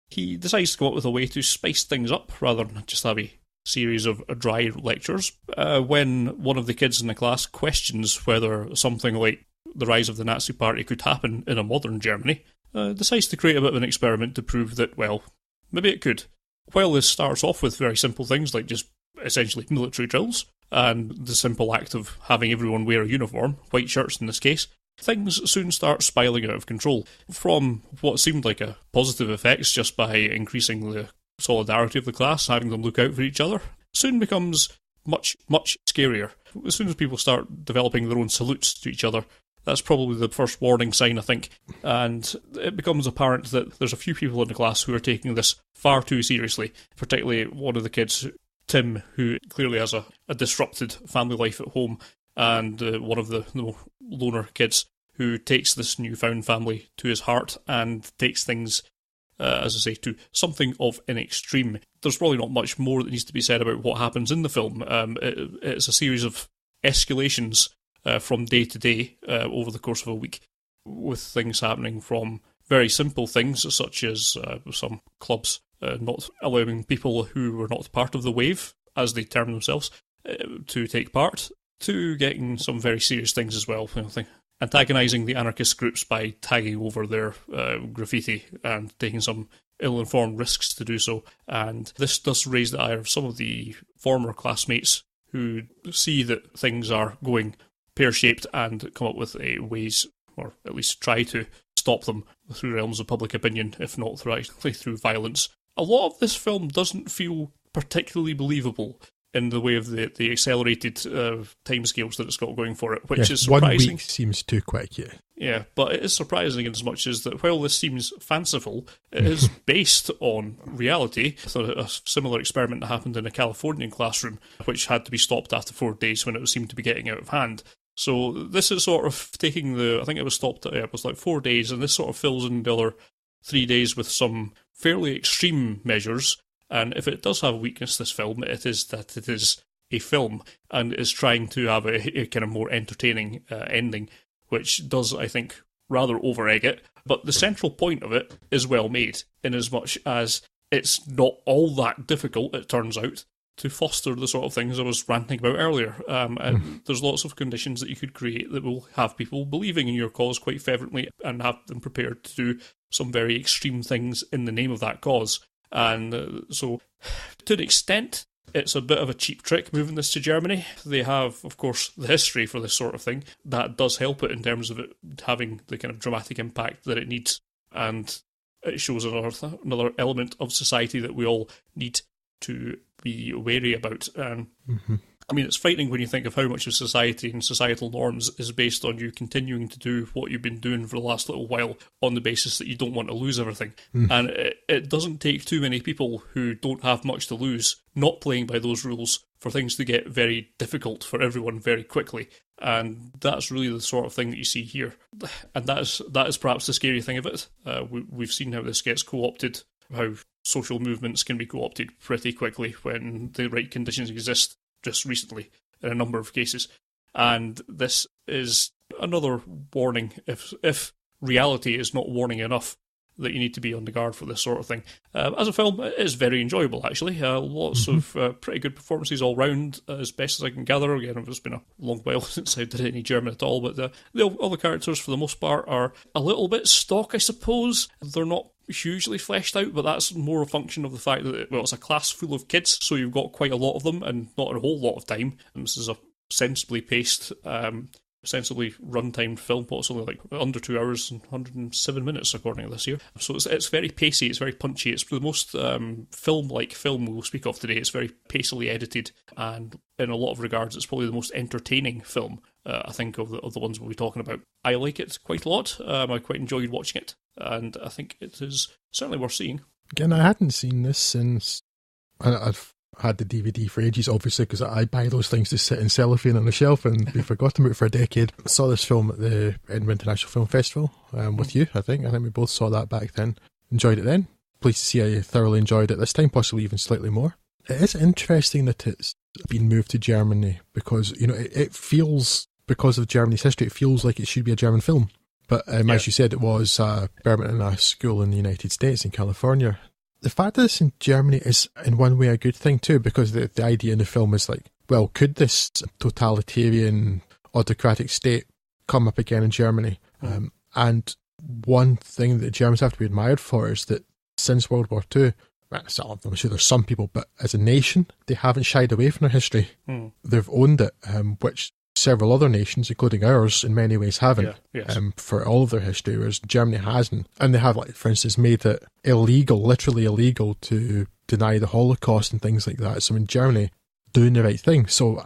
He decides to come up with a way to spice things up rather than just have a series of dry lectures. When one of the kids in the class questions whether something like the rise of the Nazi Party could happen in a modern Germany, decides to create a bit of an experiment to prove that, well, maybe it could. While this starts off with very simple things like just essentially military drills and the simple act of having everyone wear a uniform, white shirts in this case, things soon start spiraling out of control. From what seemed like a positive effects just by increasing the solidarity of the class, having them look out for each other, soon becomes much, much scarier. As soon as people start developing their own salutes to each other, that's probably the first warning sign, I think, and it becomes apparent that there's a few people in the class who are taking this far too seriously, particularly one of the kids, Tim, who clearly has a disrupted family life at home, and one of the loner kids who takes this newfound family to his heart and takes things, as I say, to something of an extreme. There's probably not much more that needs to be said about what happens in the film. It's a series of escalations from day to day over the course of a week, with things happening from very simple things such as some clubs not allowing people who were not part of the wave, as they term themselves, to take part, to getting some very serious things as well. Antagonising the anarchist groups by tagging over their graffiti and taking some ill-informed risks to do so. And this does raise the ire of some of the former classmates who see that things are going pear-shaped and come up with ways, or at least try to stop them through realms of public opinion, if not through violence. A lot of this film doesn't feel particularly believable in the way of the accelerated timescales that it's got going for it, which is surprising. 1 week seems too quick, yeah. Yeah, but it is surprising in as much as that while this seems fanciful, it is based on reality. A similar experiment that happened in a Californian classroom, which had to be stopped after 4 days when it seemed to be getting out of hand. So this is sort of taking I think it was stopped at, it was like 4 days, and this sort of fills in the other 3 days with some fairly extreme measures. And if it does have a weakness, this film, it is that it is a film and is trying to have a kind of more entertaining ending, which does, I think, rather over-egg it. But the central point of it is well made, in as much as it's not all that difficult, it turns out, to foster the sort of things I was ranting about earlier. And there's lots of conditions that you could create that will have people believing in your cause quite fervently and have them prepared to do some very extreme things in the name of that cause. And so, to an extent, it's a bit of a cheap trick moving this to Germany. They have, of course, the history for this sort of thing. That does help it in terms of it having the kind of dramatic impact that it needs. And it shows another element of society that we all need to be wary about. I mean, it's frightening when you think of how much of society and societal norms is based on you continuing to do what you've been doing for the last little while on the basis that you don't want to lose everything. And it doesn't take too many people who don't have much to lose not playing by those rules for things to get very difficult for everyone very quickly. And that's really the sort of thing that you see here. And that is perhaps the scary thing of it. We've seen how this gets co-opted, how social movements can be co-opted pretty quickly when the right conditions exist, just recently in a number of cases. And this is another warning, if reality is not warning enough, that you need to be on the guard for this sort of thing. As a film, it is very enjoyable, actually. Lots of pretty good performances all round, as best as I can gather. Again, it's been a long while since I did any German at all, but all the characters, for the most part, are a little bit stock, I suppose. They're not hugely fleshed out, but that's more a function of the fact that, it's a class full of kids, so you've got quite a lot of them and not a whole lot of time. And this is a sensibly paced sensibly runtime film. It's only like under 2 hours and 107 minutes according to this year. So it's very pacey, it's very punchy. It's the most film-like film we'll speak of today. It's very pacily edited, and in a lot of regards it's probably the most entertaining film I think of the ones we'll be talking about. I like it quite a lot. I quite enjoyed watching it, and I think it is certainly worth seeing. Again, I hadn't seen this since I've had the DVD for ages, obviously, because I buy those things to sit in cellophane on the shelf, and we forgot about it for a decade. I saw this film at the Edinburgh International Film Festival with you, I think. I think we both saw that back then. Enjoyed it then. Pleased to see I thoroughly enjoyed it this time, possibly even slightly more. It is interesting that it's been moved to Germany because, it feels, because of Germany's history, it feels like it should be a German film. But as you said, it was Birmingham, a school in the United States, in California. The fact that it's in Germany is in one way a good thing too, because the idea in the film is like, well, could this totalitarian, autocratic state come up again in Germany? And one thing that Germans have to be admired for is that since World War II, I'm sure there's some people, but as a nation, they haven't shied away from their history. They've owned it, which several other nations, including ours, in many ways haven't, for all of their history, whereas Germany hasn't. And they have, like, for instance, made it illegal, literally illegal, to deny the Holocaust and things like that. So in Germany, doing the right thing. So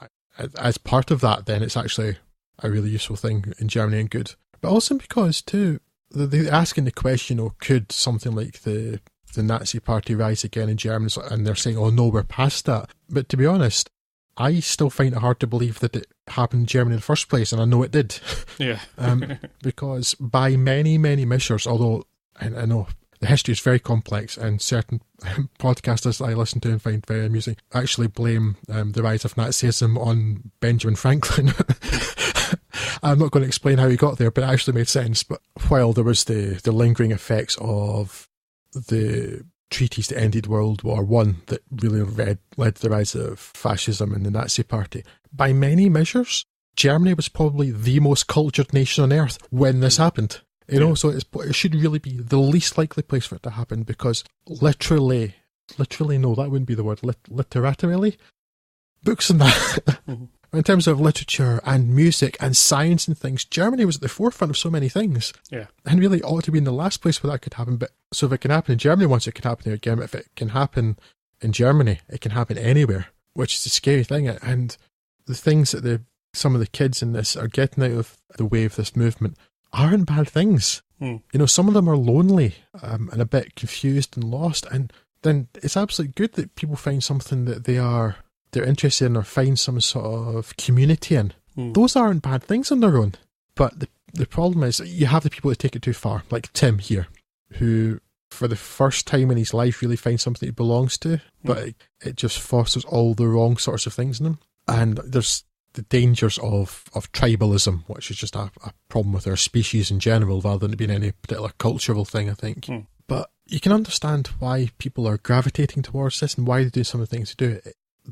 as part of that, then it's actually a really useful thing in Germany and good. But also because, too, they're asking the question, could something like the Nazi Party rise again in Germany? And they're saying, oh no, we're past that. But to be honest, I still find it hard to believe that it happened in Germany in the first place, and I know it did. Yeah. Because by many, many measures, although I know the history is very complex, and certain podcasters I listen to and find very amusing actually blame the rise of Nazism on Benjamin Franklin. I'm not going to explain how he got there, but it actually made sense. But while there was the lingering effects of the treaties that ended World War I that really led to the rise of fascism and the Nazi Party, by many measures, Germany was probably the most cultured nation on earth when this happened. So it should really be the least likely place for it to happen, because literally, no, that wouldn't be the word, literally, books and that. In terms of literature and music and science and things, Germany was at the forefront of so many things. Yeah. And really ought to be in the last place where that could happen. But so if it can happen in Germany once, it can happen there again. If it can happen in Germany, it can happen anywhere, which is a scary thing. And the things that some of the kids in this are getting out of the way of this movement aren't bad things. Some of them are lonely and a bit confused and lost. And then it's absolutely good that people find something that they're interested in or find some sort of community in. Those aren't bad things on their own. But the problem is you have the people that take it too far, like Tim here, who for the first time in his life really finds something he belongs to, but it just fosters all the wrong sorts of things in him. And there's the dangers of tribalism, which is just a problem with our species in general rather than it being any particular cultural thing, I think. But you can understand why people are gravitating towards this and why they do some of the things they do.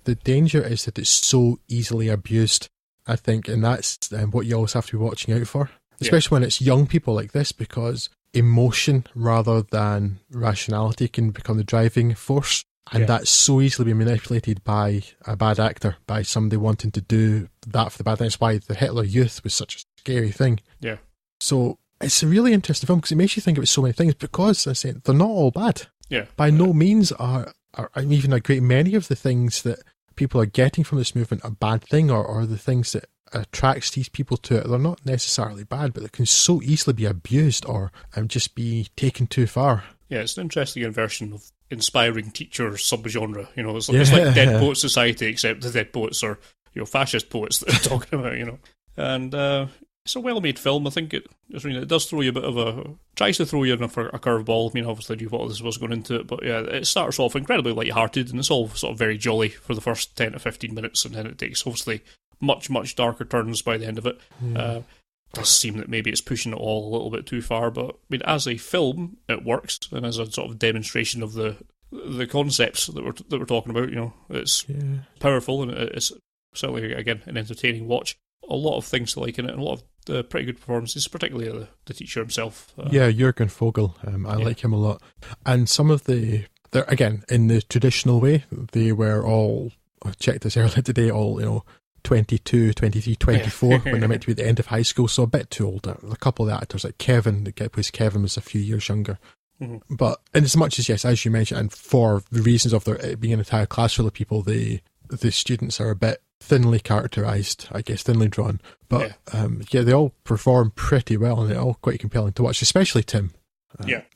The danger is that it's so easily abused, I think, and that's what you always have to be watching out for, especially when it's young people like this, because emotion rather than rationality can become the driving force, and that's so easily being manipulated by a bad actor, by somebody wanting to do that for the bad thing. That's why the Hitler Youth was such a scary thing. Yeah. So it's a really interesting film because it makes you think about so many things, because, as I say, they're not all bad. Yeah. By no means are even a great many of the things that people are getting from this movement a bad thing, or the things that attracts these people to it. They're not necessarily bad, but they can so easily be abused or just be taken too far. Yeah, it's an interesting inversion of inspiring teacher subgenre. It's like Dead Poet Society, except the Dead Poets are fascist poets that are talking about. And it's a well-made film. I think it does throw you a bit of tries to throw you in a curveball. I mean, obviously, you thought this was going into it, but yeah, it starts off incredibly light-hearted, and it's all sort of very jolly for the first 10 to 15 minutes, and then it takes, obviously, much, much darker turns by the end of it. It does seem that maybe it's pushing it all a little bit too far, but I mean, as a film, it works, and as a sort of demonstration of the concepts that we're talking about, it's powerful, and it's certainly, again, an entertaining watch. A lot of things to like in it, and a lot of pretty good performances, particularly the teacher himself. Jürgen Vogel, I like him a lot. And some of they're again, in the traditional way, they were all, I checked this earlier today, all, 22, 23, 24 when they're meant to be at the end of high school, so a bit too old. A couple of the actors, like Kevin, the guy who plays Kevin, was a few years younger. But in as much as, yes, as you mentioned, and for the reasons of there being an entire class full of people, the students are a bit thinly characterised, I guess, thinly drawn. But they all perform pretty well, and they're all quite compelling to watch, especially Tim.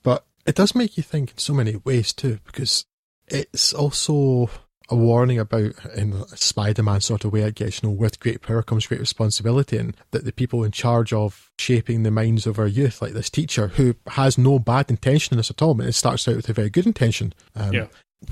But it does make you think in so many ways too, because it's also a warning about, in a Spider-Man sort of way, I guess, with great power comes great responsibility, and that the people in charge of shaping the minds of our youth, like this teacher, who has no bad intention in this at all, but it starts out with a very good intention.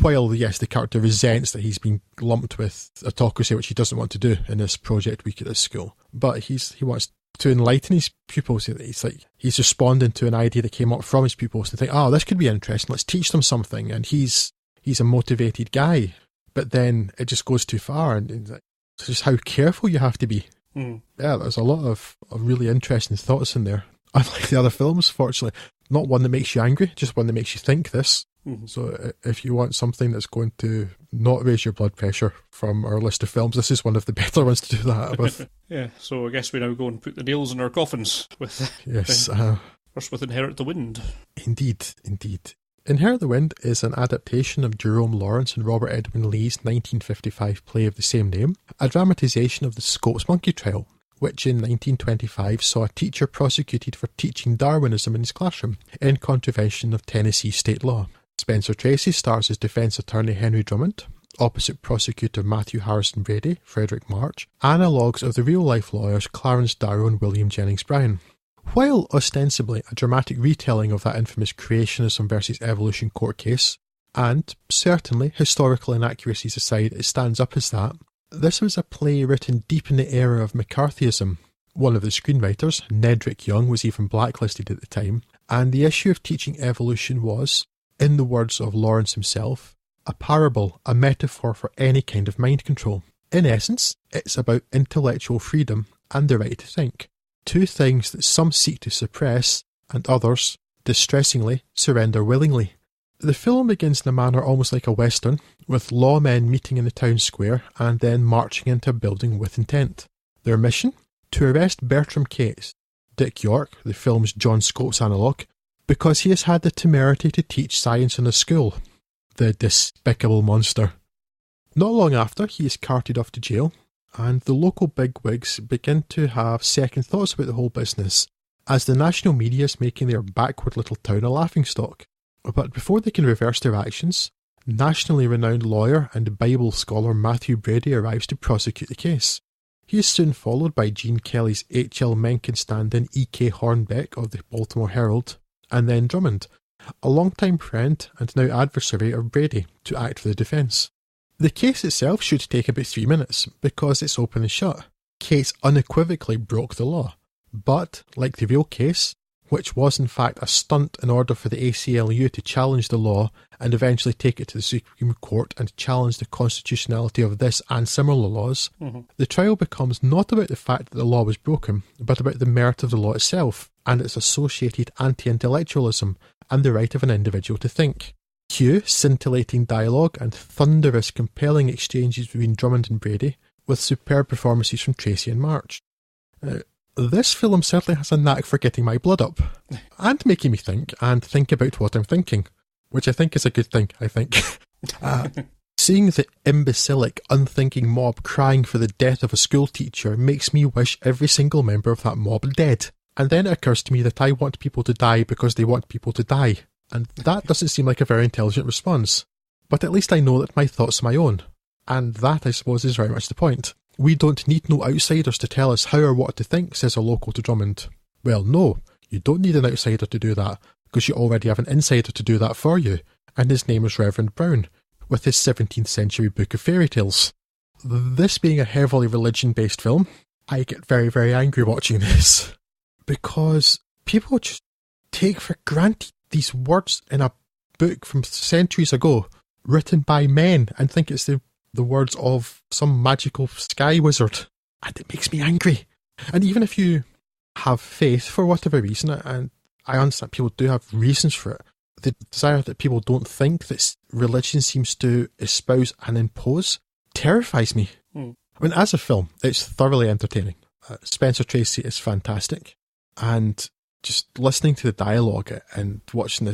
While, yes, the character resents that he's been lumped with autocracy, which he doesn't want to do in this project week at this school. But he wants to enlighten his pupils. He's responding to an idea that came up from his pupils to think, this could be interesting, let's teach them something. And he's a motivated guy. But then it just goes too far, and it's just how careful you have to be. Yeah, there's a lot of really interesting thoughts in there. Unlike the other films, fortunately, not one that makes you angry, just one that makes you think this. So if you want something that's going to not raise your blood pressure from our list of films, this is one of the better ones to do that with. So I guess we now go and put the nails in our coffins with. Yes. First with Inherit the Wind. Indeed. Inherit the Wind is an adaptation of Jerome Lawrence and Robert Edwin Lee's 1955 play of the same name, a dramatisation of the Scopes Monkey Trial, which in 1925 saw a teacher prosecuted for teaching Darwinism in his classroom, in contravention of Tennessee state law. Spencer Tracy stars as defence attorney Henry Drummond, opposite prosecutor Matthew Harrison Brady, Frederick March, analogues of the real-life lawyers Clarence Darrow and William Jennings Bryan. While ostensibly a dramatic retelling of that infamous creationism versus evolution court case, and certainly historical inaccuracies aside, it stands up as that, this was a play written deep in the era of McCarthyism. One of the screenwriters, Nedrick Young, was even blacklisted at the time, and the issue of teaching evolution was, in the words of Lawrence himself, a parable, a metaphor for any kind of mind control. In essence, it's about intellectual freedom and the right to think. Two things that some seek to suppress, and others, distressingly, surrender willingly. The film begins in a manner almost like a western, with lawmen meeting in the town square and then marching into a building with intent. Their mission? To arrest Bertram Cates, Dick York, the film's John Scopes analogue, because he has had the temerity to teach science in a school. The despicable monster. Not long after, he is carted off to jail, and the local bigwigs begin to have second thoughts about the whole business, as the national media is making their backward little town a laughingstock. But before they can reverse their actions, nationally renowned lawyer and Bible scholar Matthew Brady arrives to prosecute the case. He is soon followed by Gene Kelly's H.L. Mencken stand-in E.K. Hornbeck of the Baltimore Herald, and then Drummond, a long-time friend and now adversary of Brady, to act for the defence. The case itself should take about 3 minutes, because it's open and shut. Cates unequivocally broke the law. But, like the real case, which was in fact a stunt in order for the ACLU to challenge the law and eventually take it to the Supreme Court and challenge the constitutionality of this and similar laws, the trial becomes not about the fact that the law was broken, but about the merit of the law itself and its associated anti-intellectualism and the right of an individual to think. Cue scintillating dialogue and thunderous, compelling exchanges between Drummond and Brady, with superb performances from Tracy and March. This film certainly has a knack for getting my blood up, and making me think, and think about what I'm thinking, which I think is a good thing, I think. Seeing the imbecilic, unthinking mob crying for the death of a school teacher makes me wish every single member of that mob dead. And then it occurs to me that I want people to die because they want people to die. And that doesn't seem like a very intelligent response. But at least I know that my thoughts are my own. And that, I suppose, is very much the point. We don't need no outsiders to tell us how or what to think, says a local to Drummond. Well, no, you don't need an outsider to do that, because you already have an insider to do that for you, and his name is Reverend Brown, with his 17th century book of fairy tales. This being a heavily religion-based film, I get very, very angry watching this, because people just take for granted these words in a book from centuries ago, written by men, and think it's the words of some magical sky wizard. And it makes me angry. And even if you have faith for whatever reason, and I understand people do have reasons for it, the desire that people don't think that religion seems to espouse and impose terrifies me. I mean, as a film, it's thoroughly entertaining. Spencer Tracy is fantastic, and just listening to the dialogue and watching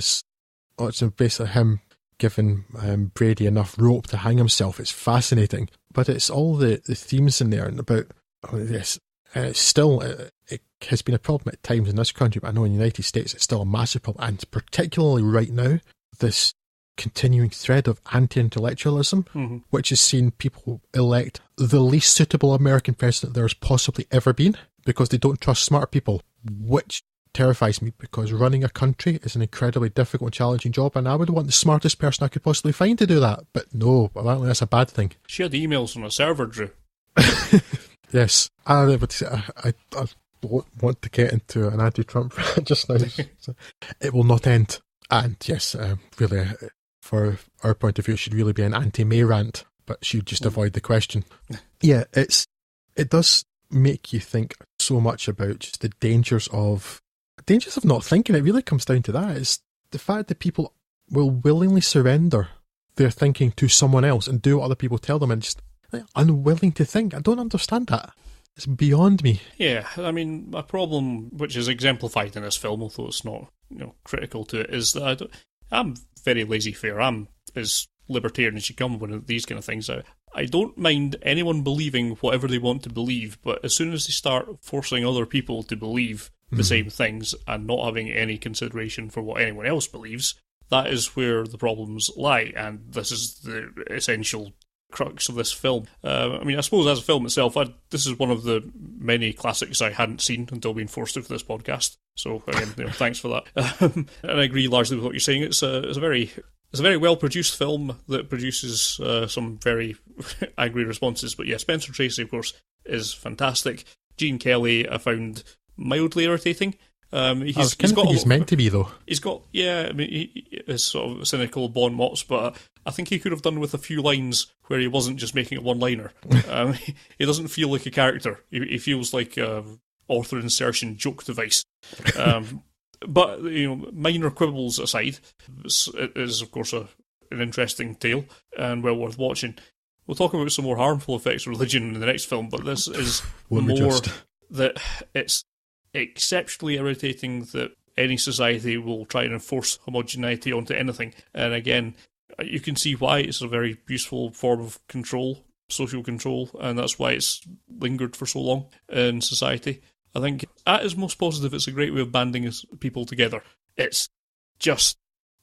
basically him giving Brady enough rope to hang himself, it's fascinating. But it's all the themes in there and about this. And it's still, it has been a problem at times in this country, but I know in the United States it's still a massive problem, and particularly right now, this continuing thread of anti-intellectualism, which has seen people elect the least suitable American president there's possibly ever been, because they don't trust smart people, which terrifies me, because running a country is an incredibly difficult and challenging job, and I would want the smartest person I could possibly find to do that. But no, apparently that's a bad thing. She had emails on a server, Drew. Yes, I don't want to get into an anti-Trump rant just now. It will not end. And yes, really, for our point of view, it should really be an anti-May rant, but she'd just avoid the question. Yeah, it does make you think so much about just the dangers of not thinking. It really comes down to that. It's the fact that people will willingly surrender their thinking to someone else and do what other people tell them, and just unwilling to think. I don't understand that. It's beyond me. Yeah, I mean, my problem, which is exemplified in this film, although it's not critical to it, is that I'm very laissez-faire. I'm as libertarian as you come when these kind of things out. I don't mind anyone believing whatever they want to believe, but as soon as they start forcing other people to believe the same things and not having any consideration for what anyone else believes, that is where the problems lie, and this is the essential crux of this film. I mean, I suppose as a film itself, this is one of the many classics I hadn't seen until being forced to for this podcast. So again, thanks for that. And I agree largely with what you're saying. It's a very well produced film that produces some very angry responses. But yeah, Spencer Tracy, of course, is fantastic. Gene Kelly, I found mildly irritating. He's meant to be, though. He's got, I mean, he is sort of cynical Bon Mots, but I think he could have done with a few lines where he wasn't just making a one-liner. He doesn't feel like a character. He feels like author insertion joke device. But minor quibbles aside, it is of course an interesting tale and well worth watching. We'll talk about some more harmful effects of religion in the next film, but this is more that it's exceptionally irritating that any society will try and enforce homogeneity onto anything. And again, you can see why it's a very useful form of control, social control, and that's why it's lingered for so long in society. I think at its most positive, it's a great way of banding people together. It's just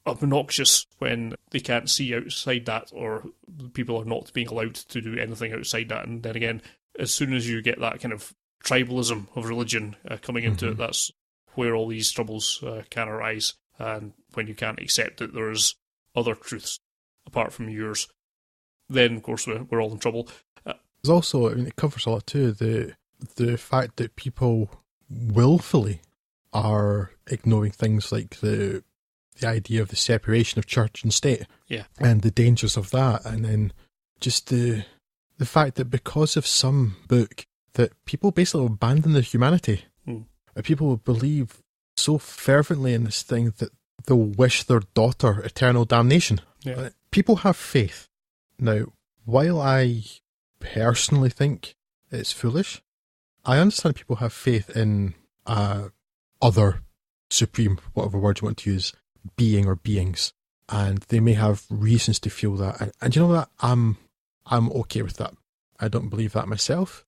obnoxious when they can't see outside that, or people are not being allowed to do anything outside that. And then again, as soon as you get that kind of tribalism of religion coming into it, that's where all these troubles can arise. And when you can't accept that there's other truths apart from yours, then of course we're all in trouble. There's also, I mean, it covers a lot too, the fact that people willfully are ignoring things like the idea of the separation of church and state, and the dangers of that, and then just the fact that because of some book that people basically abandon their humanity. People will believe so fervently in this thing that they'll wish their daughter eternal damnation. People have faith. Now, while I personally think it's foolish, I understand people have faith in other supreme, whatever word you want to use, being or beings, and they may have reasons to feel that. And you know what? I'm okay with that. I don't believe that myself.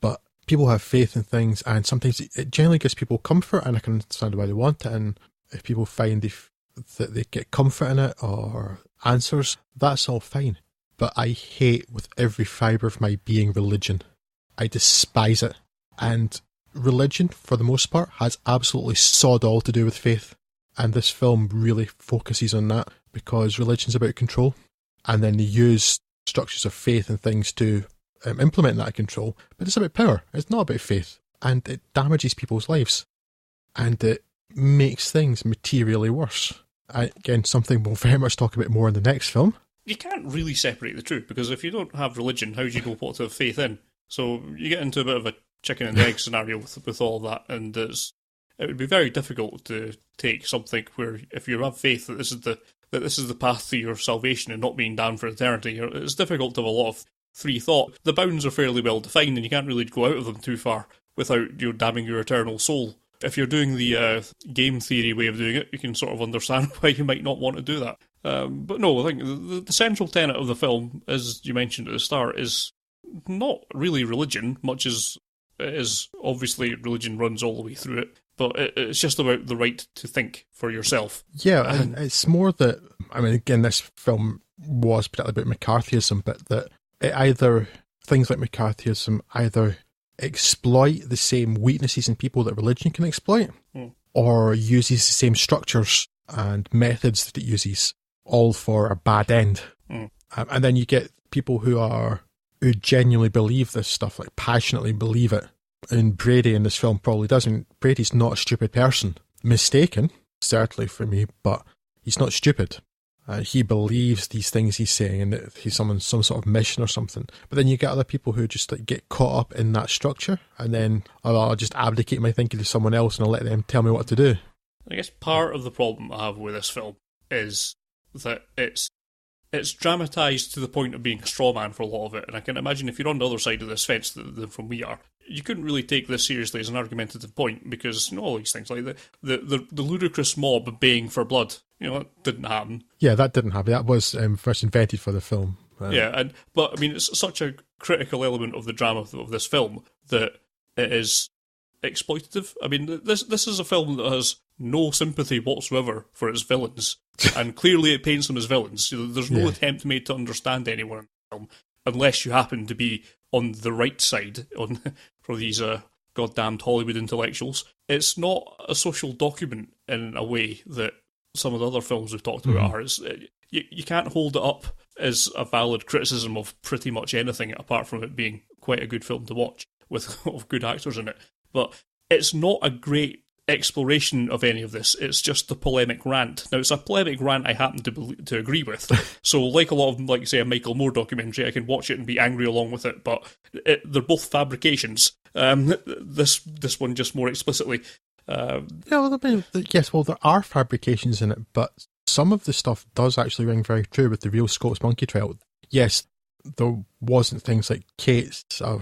But people have faith in things, and sometimes it generally gives people comfort, and I can understand why they want it. And if people find that they get comfort in it or answers, that's all fine. But I hate with every fibre of my being religion. I despise it. And religion, for the most part, has absolutely sod all to do with faith. And this film really focuses on that, because religion's about control. And then they use structures of faith and things to implement that control, but it's about power. It's not about faith, and it damages people's lives, and it makes things materially worse. Again, something we'll very much talk about more in the next film. You can't really separate the two, because if you don't have religion, how do you know what to have faith in? So you get into a bit of a chicken and egg scenario with all that, and it would be very difficult to take something where, if you have faith that this is the path to your salvation and not being damned for eternity, it's difficult to have a lot of free thought, the bounds are fairly well defined, and you can't really go out of them too far without damning your eternal soul. If you're doing the game theory way of doing it, you can sort of understand why you might not want to do that. But no, I think the central tenet of the film, as you mentioned at the start, is not really religion, much as it is. Obviously, religion runs all the way through it, but it's just about the right to think for yourself. Yeah, and it's more that, I mean, again, this film was particularly about McCarthyism, but that things like McCarthyism either exploit the same weaknesses in people that religion can exploit, or uses the same structures and methods that it uses, all for a bad end. And then you get people who genuinely believe this stuff, like passionately believe it. And Brady in this film probably doesn't. Brady's not a stupid person. Mistaken, certainly for me, but he's not stupid. He believes these things he's saying, and that he's on some sort of mission or something. But then you get other people who just like get caught up in that structure, and then I'll just abdicate my thinking to someone else, and I'll let them tell me what to do. I guess part of the problem I have with this film is that it's dramatised to the point of being a straw man for a lot of it, and I can imagine if you're on the other side of this fence than from we are, you couldn't really take this seriously as an argumentative point, because all these things like the ludicrous mob baying for blood, it didn't happen. Yeah, that didn't happen. That was first invented for the film. But I mean, it's such a critical element of the drama of this film that it is exploitative. I mean, this is a film that has no sympathy whatsoever for its villains, and clearly it paints them as villains. There's no attempt made to understand anyone in the film, unless you happen to be on the right side for these goddamned Hollywood intellectuals. It's not a social document in a way that some of the other films we've talked about are. You can't hold it up as a valid criticism of pretty much anything, apart from it being quite a good film to watch with good actors in it. But it's not a great exploration of any of this. It's just a polemic rant. Now, it's a polemic rant I happen to agree with. So, like a lot of, like, say, a Michael Moore documentary, I can watch it and be angry along with it, but they're both fabrications. This one just more explicitly. Yes, well, there are fabrications in it, but some of the stuff does actually ring very true with the real Scopes monkey trial. Yes, there wasn't things like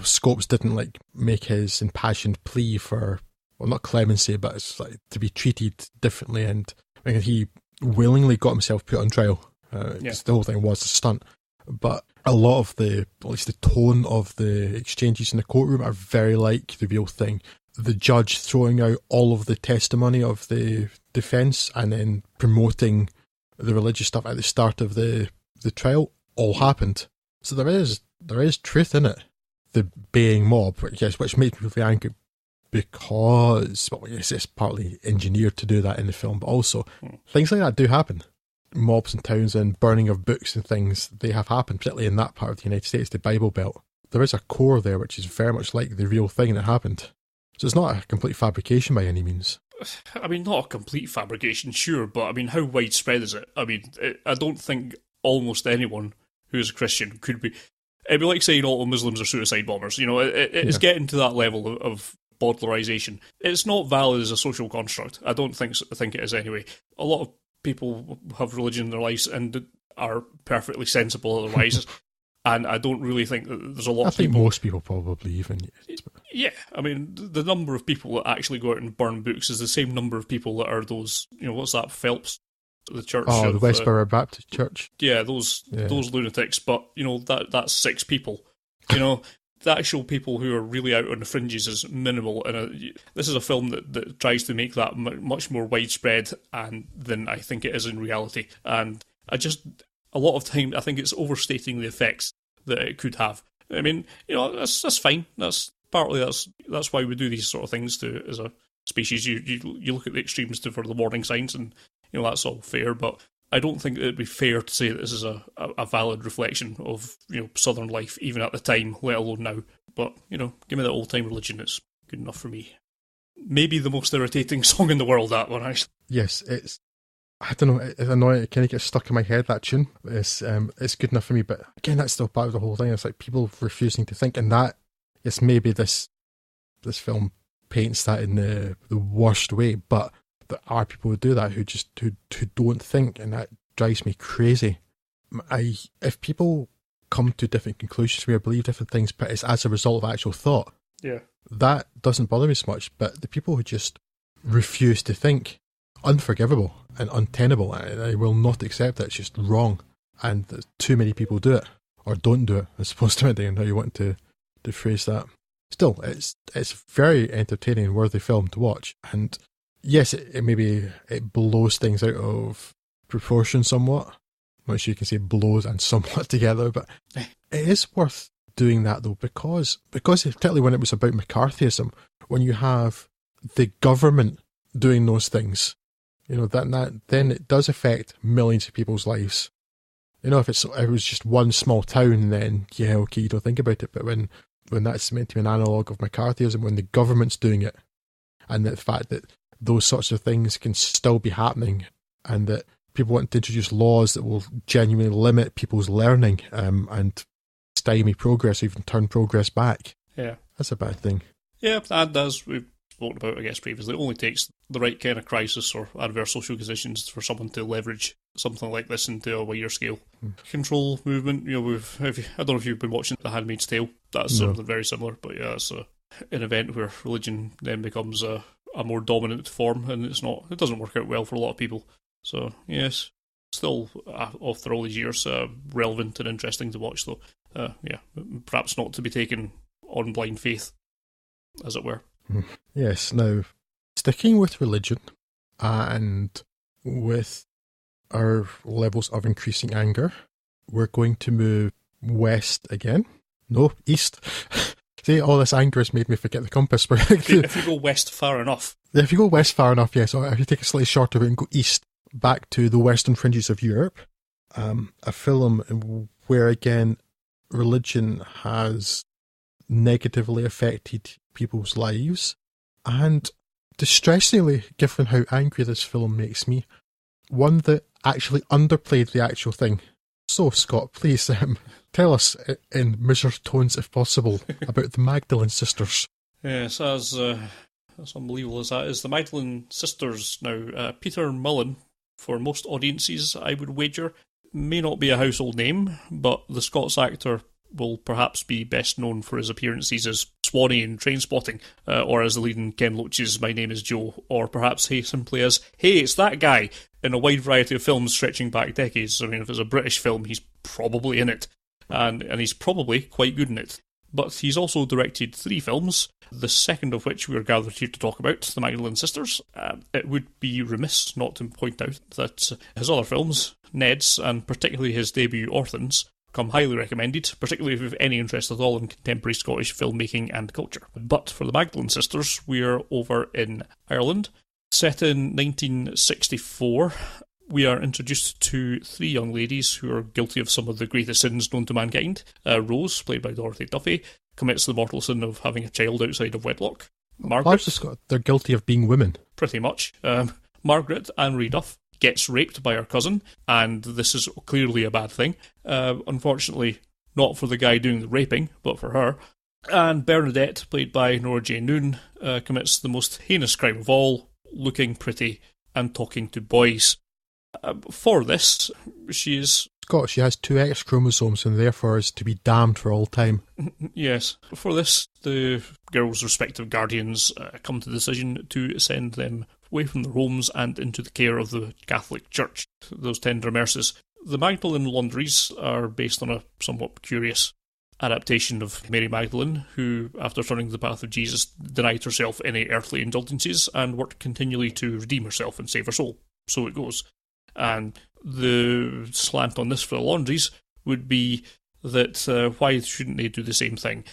Scopes didn't like make his impassioned plea for, well, not clemency, but it's like to be treated differently, and he willingly got himself put on trial. The whole thing was a stunt, but a lot of at least the tone of the exchanges in the courtroom are very like the real thing. The judge throwing out all of the testimony of the defence and then promoting the religious stuff at the start of the trial all happened. So there is truth in it. The baying mob, which makes me very angry because, well, yes, it's partly engineered to do that in the film, but also things like that do happen. Mobs in towns and burning of books and things, they have happened, particularly in that part of the United States, the Bible Belt. There is a core there which is very much like the real thing that happened. So it's not a complete fabrication by any means. I mean, not a complete fabrication, sure, but I mean, how widespread is it? I mean, I don't think almost anyone who is a Christian could be... It'd be like saying all Muslims are suicide bombers. It's getting to that level of bowdlerisation. It's not valid as a social construct. I don't think it is anyway. A lot of people have religion in their lives and are perfectly sensible otherwise. And I don't really think that there's a lot of people... I think most people probably even... Yeah, I mean, the number of people that actually go out and burn books is the same number of people that are those, what's that, Phelps? The church. Oh, the Westboro Baptist Church. Yeah, those lunatics, but, that's 6 people. The actual people who are really out on the fringes is minimal, and this is a film that tries to make that much more widespread than I think it is in reality. And a lot of time, I think it's overstating the effects that it could have. I mean, that's fine. That's why we do these sort of things as a species. You look at the extremes for the warning signs, and that's all fair. But I don't think it'd be fair to say that this is a valid reflection of Southern life, even at the time, let alone now. But give me that old time religion. It's good enough for me. Maybe the most irritating song in the world. That one, actually. Yes, it's. I don't know, it's annoying, it kind of gets stuck in my head, that tune. It's good enough for me, but again, that's still part of the whole thing. It's like people refusing to think, and that, yes, maybe this film paints that in the worst way, but there are people who do that, who don't think, and that drives me crazy. If people come to different conclusions, we believe different things, but it's as a result of actual thought. Yeah. That doesn't bother me so much, but the people who just refuse to think, unforgivable and untenable. I will not accept it. It's just wrong. And too many people do it, or don't do it, as opposed to depending on how you want to phrase that. Still, it's a very entertaining and worthy film to watch. And yes, it maybe it blows things out of proportion somewhat. I'm not sure you can say blows and somewhat together, but it is worth doing that though, because particularly when it was about McCarthyism, when you have the government doing those things, that then it does affect millions of people's lives. If it was just one small town, then yeah, okay, you don't think about it. But when that's meant to be an analogue of McCarthyism, when the government's doing it, and the fact that those sorts of things can still be happening, and that people want to introduce laws that will genuinely limit people's learning and stymie progress, or even turn progress back. Yeah. That's a bad thing. Yeah, and as we've spoken about, I guess, previously, it only takes the right kind of crisis or adverse social conditions for someone to leverage something like this into a wider scale. Control movement, I don't know if you've been watching The Handmaid's Tale, that's something very similar, but yeah, it's an event where religion then becomes a more dominant form, and it doesn't work out well for a lot of people. So, yes, still, after all these years, relevant and interesting to watch, though. Perhaps not to be taken on blind faith, as it were. Yes, now, sticking with religion and with our levels of increasing anger, we're going to move west again. No, east. See, all this anger has made me forget the compass. If you go west far enough. If you go west far enough, yes. Or if you take a slightly shorter route and go east, back to the western fringes of Europe, a film where, again, religion has negatively affected people's lives, and distressingly, given how angry this film makes me, one that actually underplayed the actual thing. So, Scott, please tell us in measured tones, if possible, about the Magdalene Sisters. Yes, as unbelievable as that is, the Magdalene Sisters now, Peter Mullen, for most audiences, I would wager, may not be a household name, but the Scots actor will perhaps be best known for his appearances as Swanee in Trainspotting, or as the lead in Ken Loach's My Name is Joe, or perhaps simply as, hey, it's that guy, in a wide variety of films stretching back decades. I mean, if it's a British film, he's probably in it, and he's probably quite good in it. But he's also directed 3 films, the second of which we are gathered here to talk about, The Magdalene Sisters. It would be remiss not to point out that his other films, Ned's, and particularly his debut Orphans, come highly recommended, particularly if you have any interest at all in contemporary Scottish filmmaking and culture. But for The Magdalene Sisters, we're over in Ireland. Set in 1964, we are introduced to 3 young ladies who are guilty of some of the greatest sins known to mankind. Rose, played by Dorothy Duffy, commits the mortal sin of having a child outside of wedlock. Margaret, they're guilty of being women. Pretty much. Margaret, Anne Duff, gets raped by her cousin, and this is clearly a bad thing. Unfortunately, not for the guy doing the raping, but for her. And Bernadette, played by Nora Jane Noon, commits the most heinous crime of all, looking pretty and talking to boys. For this, she is... Scott, she has 2 X chromosomes and therefore is to be damned for all time. Yes. For this, the girls' respective guardians come to the decision to send them away from their homes and into the care of the Catholic Church, those tender mercies. The Magdalene Laundries are based on a somewhat curious adaptation of Mary Magdalene, who, after turning to the path of Jesus, denied herself any earthly indulgences and worked continually to redeem herself and save her soul. So it goes. And the slant on this for the Laundries would be that why shouldn't they do the same thing?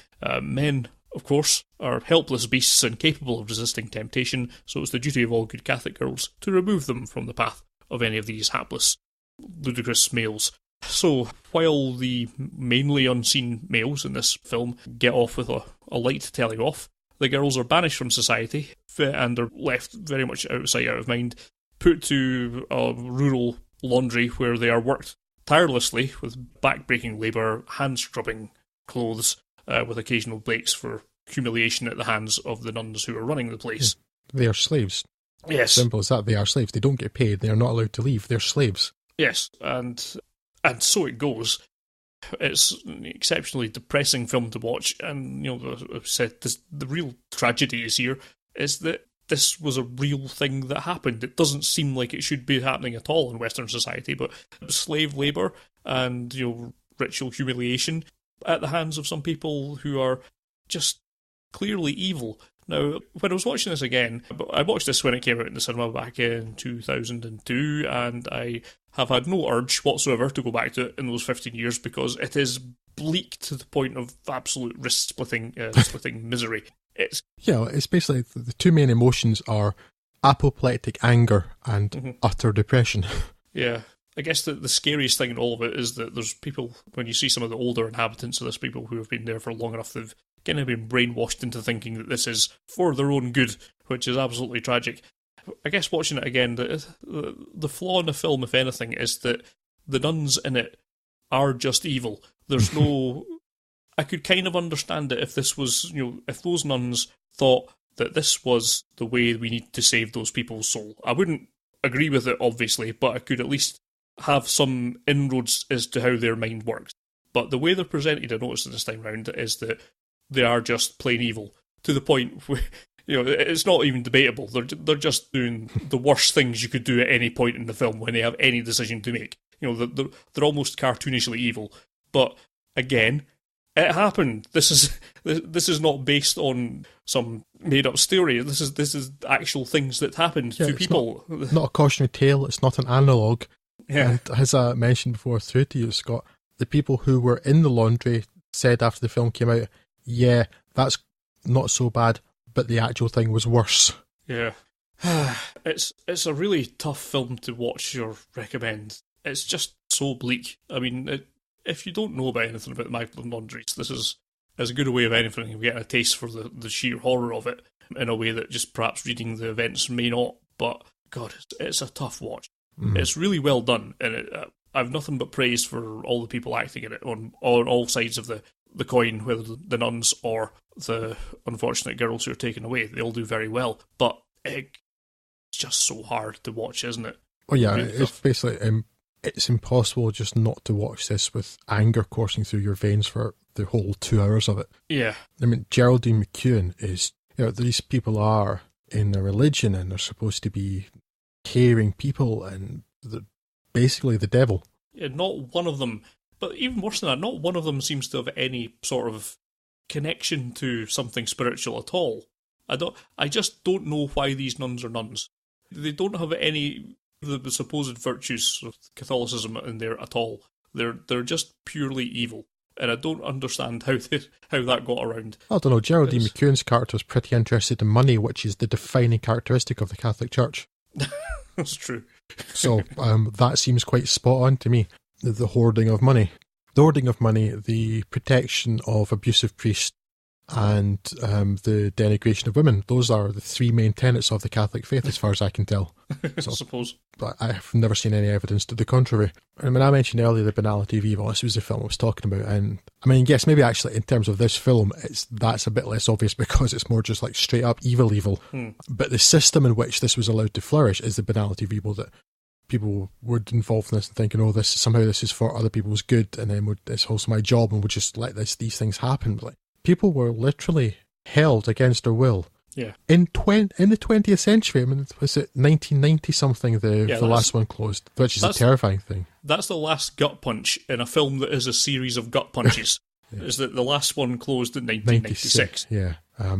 Men, of course, are helpless beasts and capable of resisting temptation, so it's the duty of all good Catholic girls to remove them from the path of any of these hapless, ludicrous males. So, while the mainly unseen males in this film get off with a light telling off, the girls are banished from society and are left very much out of sight, out of mind, put to a rural laundry where they are worked tirelessly with back-breaking labour, hand-scrubbing clothes, with occasional breaks for humiliation at the hands of the nuns who are running the place. They are slaves. Yes. Simple as that. They are slaves. They don't get paid. They are not allowed to leave. They're slaves. Yes, and so it goes. It's an exceptionally depressing film to watch, and I've said this, the real tragedy is here is that this was a real thing that happened. It doesn't seem like it should be happening at all in Western society, but slave labour and ritual humiliation at the hands of some people who are just clearly evil. Now, when I was watching this again, I watched this when it came out in the cinema back in 2002, and I have had no urge whatsoever to go back to it in those 15 years because it is bleak to the point of absolute wrist-splitting misery. It's basically the two main emotions are apoplectic anger and utter depression. Yeah. I guess the scariest thing in all of it is that there's people, when you see some of the older inhabitants of this, people who have been there for long enough, they've kind of been brainwashed into thinking that this is for their own good, which is absolutely tragic. I guess watching it again, the flaw in the film, if anything, is that the nuns in it are just evil. There's no... I could kind of understand it if this was, if those nuns thought that this was the way we need to save those people's soul. I wouldn't agree with it, obviously, but I could at least have some inroads as to how their mind works. But the way they're presented, I noticed this time round, is that they are just plain evil, to the point where, it's not even debatable. They're just doing the worst things you could do at any point in the film when they have any decision to make. They're almost cartoonishly evil. But, again... it happened. This is not based on some made up story. This is actual things that happened to people. Not a cautionary tale. It's not an analogue. Yeah. And as I mentioned before through to you, Scott, the people who were in the laundry said after the film came out, yeah, that's not so bad, but the actual thing was worse. Yeah. It's a really tough film to watch or recommend. It's just so bleak. I mean, if you don't know about anything about the Magdalen Laundries, this is as good a way of anything of getting a taste for the sheer horror of it in a way that just perhaps reading the events may not. But, God, it's a tough watch. It's really well done, and I've nothing but praise for all the people acting in it on all sides of the coin, whether the nuns or the unfortunate girls who are taken away. They all do very well, but it's just so hard to watch, isn't it? Oh yeah, it's basically... it's impossible just not to watch this with anger coursing through your veins for the whole 2 hours of it. Yeah. I mean, Geraldine McEwan is... these people are in a religion and they're supposed to be caring people, and they're basically the devil. Yeah, not one of them, but even worse than that, not one of them seems to have any sort of connection to something spiritual at all. I just don't know why these nuns are nuns. They don't have any... the supposed virtues of Catholicism in there at all. They're just purely evil, and I don't understand how that got around. I don't know. Geraldine McEwan's character is pretty interested in money, which is the defining characteristic of the Catholic Church. That's true. So that seems quite spot on to me. The hoarding of money, the protection of abusive priests, and the denigration of women. Those are the three main tenets of the Catholic faith, as far as I can tell. So, I suppose. But I've never seen any evidence to the contrary. I mean, I mentioned earlier the banality of evil. This was the film I was talking about. And I mean, yes, maybe actually in terms of this film, that's a bit less obvious because it's more just like straight up evil. But the system in which this was allowed to flourish is the banality of evil, that people would involve in this and thinking, oh, this is for other people's good, and then it's also my job, and would just let these things happen. Like, people were literally held against their will. Yeah. In the 20th century, I mean, was it 1990 something? The last one closed, which is a terrifying thing. That's the last gut punch in a film that is a series of gut punches. Is that the last one closed in 1996? Yeah.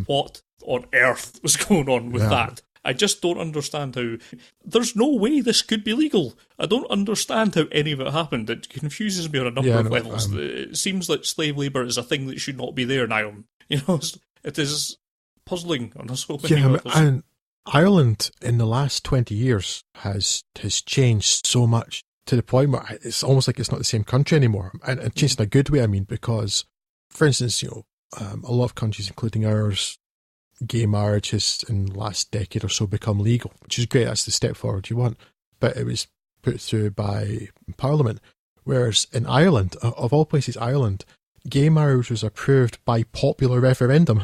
What on earth was going on with that? I just don't understand how... There's no way this could be legal. I don't understand how any of it happened. It confuses me on a number of levels. It seems like slave labour is a thing that should not be there in Ireland. It is puzzling on so many levels. And Ireland in the last 20 years has changed so much to the point where it's almost like it's not the same country anymore. And changed in a good way, I mean, because, for instance, a lot of countries, including ours, gay marriage has in the last decade or so become legal, which is great. That's the step forward you want. But it was put through by Parliament. Whereas in Ireland, of all places, Ireland, gay marriage was approved by popular referendum.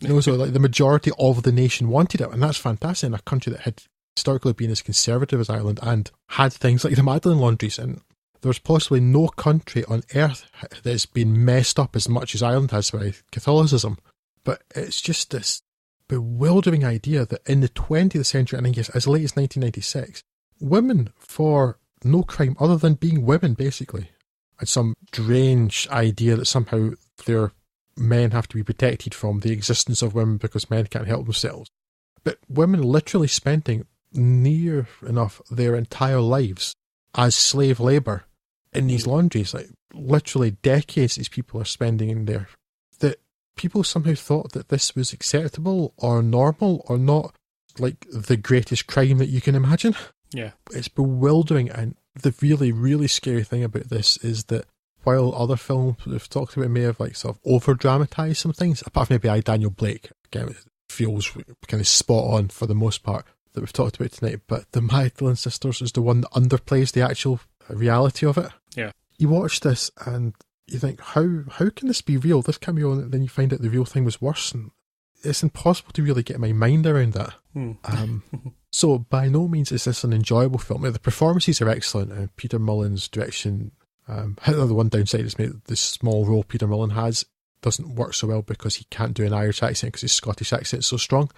So like the majority of the nation wanted it, and that's fantastic in a country that had historically been as conservative as Ireland and had things like the Magdalen Laundries. And there's possibly no country on earth that's been messed up as much as Ireland has by Catholicism. But it's just this bewildering idea that in the 20th century, and I guess as late as 1996, women, for no crime other than being women, basically, and some strange idea that somehow their men have to be protected from the existence of women because men can't help themselves. But women literally spending near enough their entire lives as slave labour in these laundries, like literally decades these people are spending in there, that people somehow thought that this was acceptable or normal or not like the greatest crime that you can imagine. Yeah. It's bewildering, and the really, really scary thing about this is that while other films we've talked about may have like sort of over-dramatised some things, apart from maybe Daniel Blake, again, it feels kind of spot on for the most part that we've talked about tonight, but The Magdalene Sisters is the one that underplays the actual reality of it. Yeah. You watch this and you think, how can this be real? This can't be real, and then you find out the real thing was worse, and it's impossible to really get my mind around that. So by no means is this an enjoyable film. The performances are excellent, and Peter Mullen's direction, the one downside is maybe the small role Peter Mullen has doesn't work so well because he can't do an Irish accent because his Scottish accent is so strong.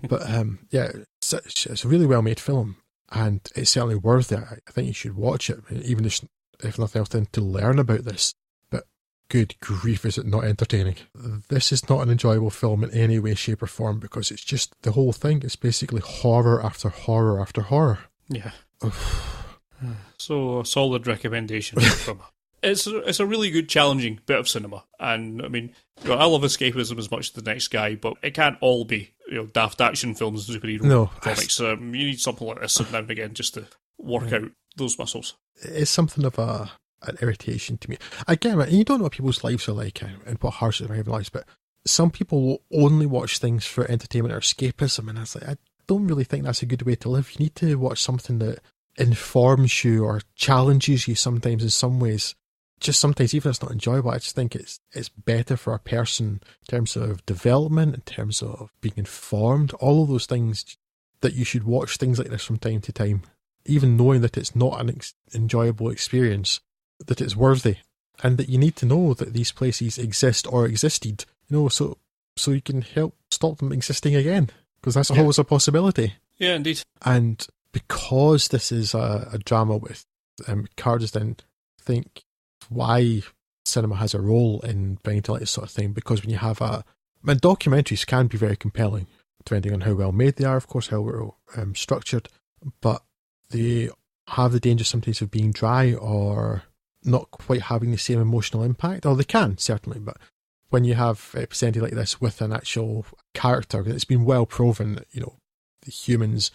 But yeah, it's a really well made film, and it's certainly worth it. I think you should watch it, even if nothing else, then to learn about this. But good grief, is it not entertaining? This is not an enjoyable film in any way, shape or form, because it's just, the whole thing is basically horror after horror after horror. Yeah. So a solid recommendation from It's a really good, challenging bit of cinema, and I mean, I love escapism as much as the next guy, but it can't all be daft action films and superhero comics. You need something like this now and again just to work out those muscles. It's something of an irritation to me. Again, you don't know what people's lives are like and what hardships they're having lives, but some people will only watch things for entertainment or escapism, and it's like, I don't really think that's a good way to live. You need to watch something that informs you or challenges you sometimes in some ways. Just sometimes, even if it's not enjoyable, I just think it's better for a person in terms of development, in terms of being informed, all of those things, that you should watch things like this from time to time, even knowing that it's not an enjoyable experience, that it's worthy, and that you need to know that these places exist or existed, so you can help stop them existing again, because that's always a possibility. Yeah, indeed. And because this is a drama with Cardis, then I think why cinema has a role in bringing to light this sort of thing, because when you have documentaries can be very compelling, depending on how well made they are, of course, how well structured, but they have the danger sometimes of being dry or not quite having the same emotional impact, or they can, certainly, but when you have a presented like this with an actual character, it's been well proven that, the humans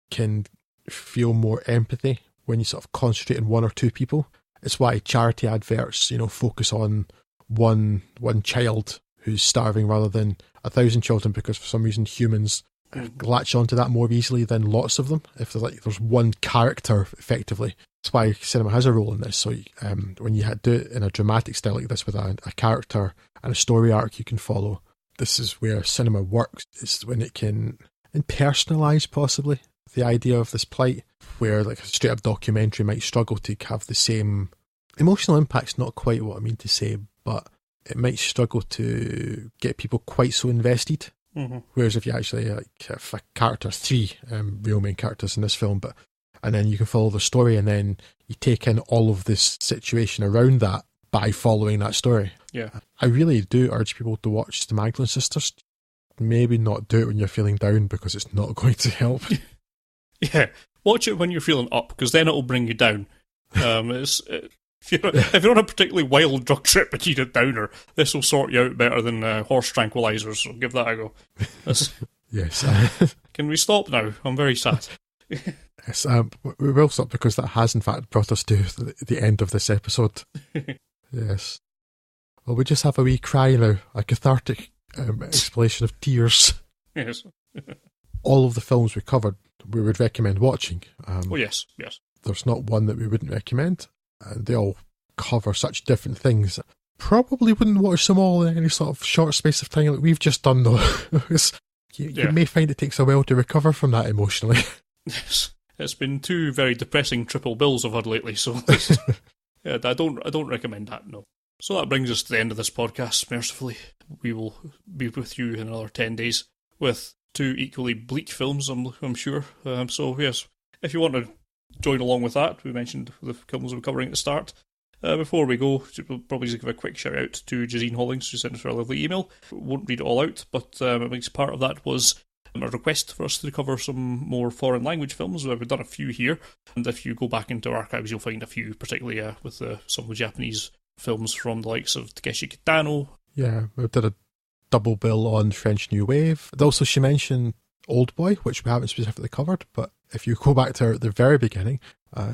can feel more empathy when you sort of concentrate on one or two people. It's why charity adverts, focus on one child who's starving rather than 1,000 children, because for some reason humans latch onto that more easily than lots of them. If there's one character, effectively. That's why cinema has a role in this. So when you do it in a dramatic style like this with a character and a story arc you can follow, this is where cinema works. It's when it can impersonalise, possibly, the idea of this plight, where like a straight up documentary might struggle to have the same emotional impact's not quite what I mean to say, but it might struggle to get people quite so invested. Whereas if you actually have a character, 3 real main characters in this film, and then you can follow the story, and then you take in all of this situation around that by following that story. Yeah, I really do urge people to watch The Magdalene Sisters. Maybe not do it when you're feeling down, because it's not going to help. Yeah, watch it when you're feeling up, because then it'll bring you down. If you're on a particularly wild drug trip and you need a downer, this will sort you out better than horse tranquilizers, so give that a go. Yes. Can we stop now? I'm very sad. Yes, we will stop, because that has in fact brought us to the end of this episode. Yes. Well, we just have a wee cry now, a cathartic explanation of tears. Yes. All of the films we covered, we would recommend watching. Yes. There's not one that we wouldn't recommend, and they all cover such different things. Probably wouldn't watch them all in any sort of short space of time like we've just done, though. You may find it takes a while to recover from that emotionally. Yes. It's been two very depressing triple bills I've had lately, so yeah, I don't recommend that, no. So that brings us to the end of this podcast, mercifully. We will be with you in another 10 days with two equally bleak films, I'm sure. So yes, if you want to join along with that, we mentioned the films we're covering at the start. Before we go, we'll probably just give a quick shout out to Jazine Hollings, who sent us a lovely email. Won't read it all out, but at least part of that was a request for us to cover some more foreign language films. We've done a few here, and if you go back into our archives, you'll find a few, particularly with some of the Japanese films from the likes of Takeshi Kitano. Yeah, we did a double bill on French New Wave. And also, she mentioned Old Boy, which we haven't specifically covered, but if you go back to the very beginning,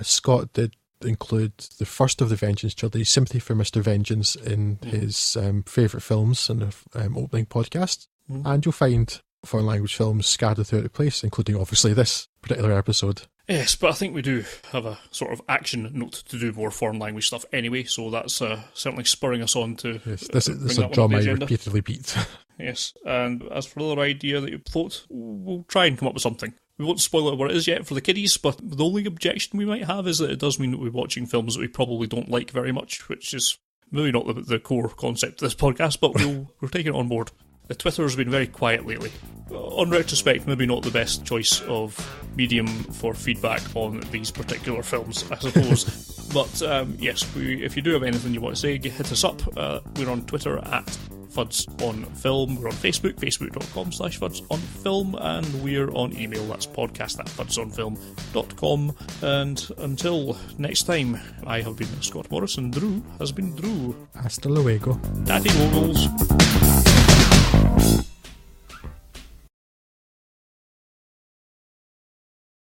Scott did include the first of the Vengeance trilogy, Sympathy for Mr. Vengeance, in his favourite films in the opening podcast. And you'll find foreign language films scattered throughout the place, including obviously this particular episode. Yes, but I think we do have a sort of action note to do more foreign language stuff anyway, so that's certainly spurring us on to... Yes, this is a drum I repeatedly beat. Yes, and as for another idea that you float, we'll try and come up with something. We won't spoil it what it is yet for the kiddies, but the only objection we might have is that it does mean that we're watching films that we probably don't like very much, which is maybe not the core concept of this podcast, but we're taking it on board. The Twitter has been very quiet lately. On retrospect, maybe not the best choice of medium for feedback on these particular films, I suppose. But yes, if you do have anything you want to say, hit us up. We're on Twitter at FudsOnFilm. We're on Facebook, facebook.com/FudsOnFilm, and we're on email, that's podcast@FudsOnFilm.com. And until next time, I have been Scott Morris, and Drew has been Drew. Hasta luego. Daddy Moguls.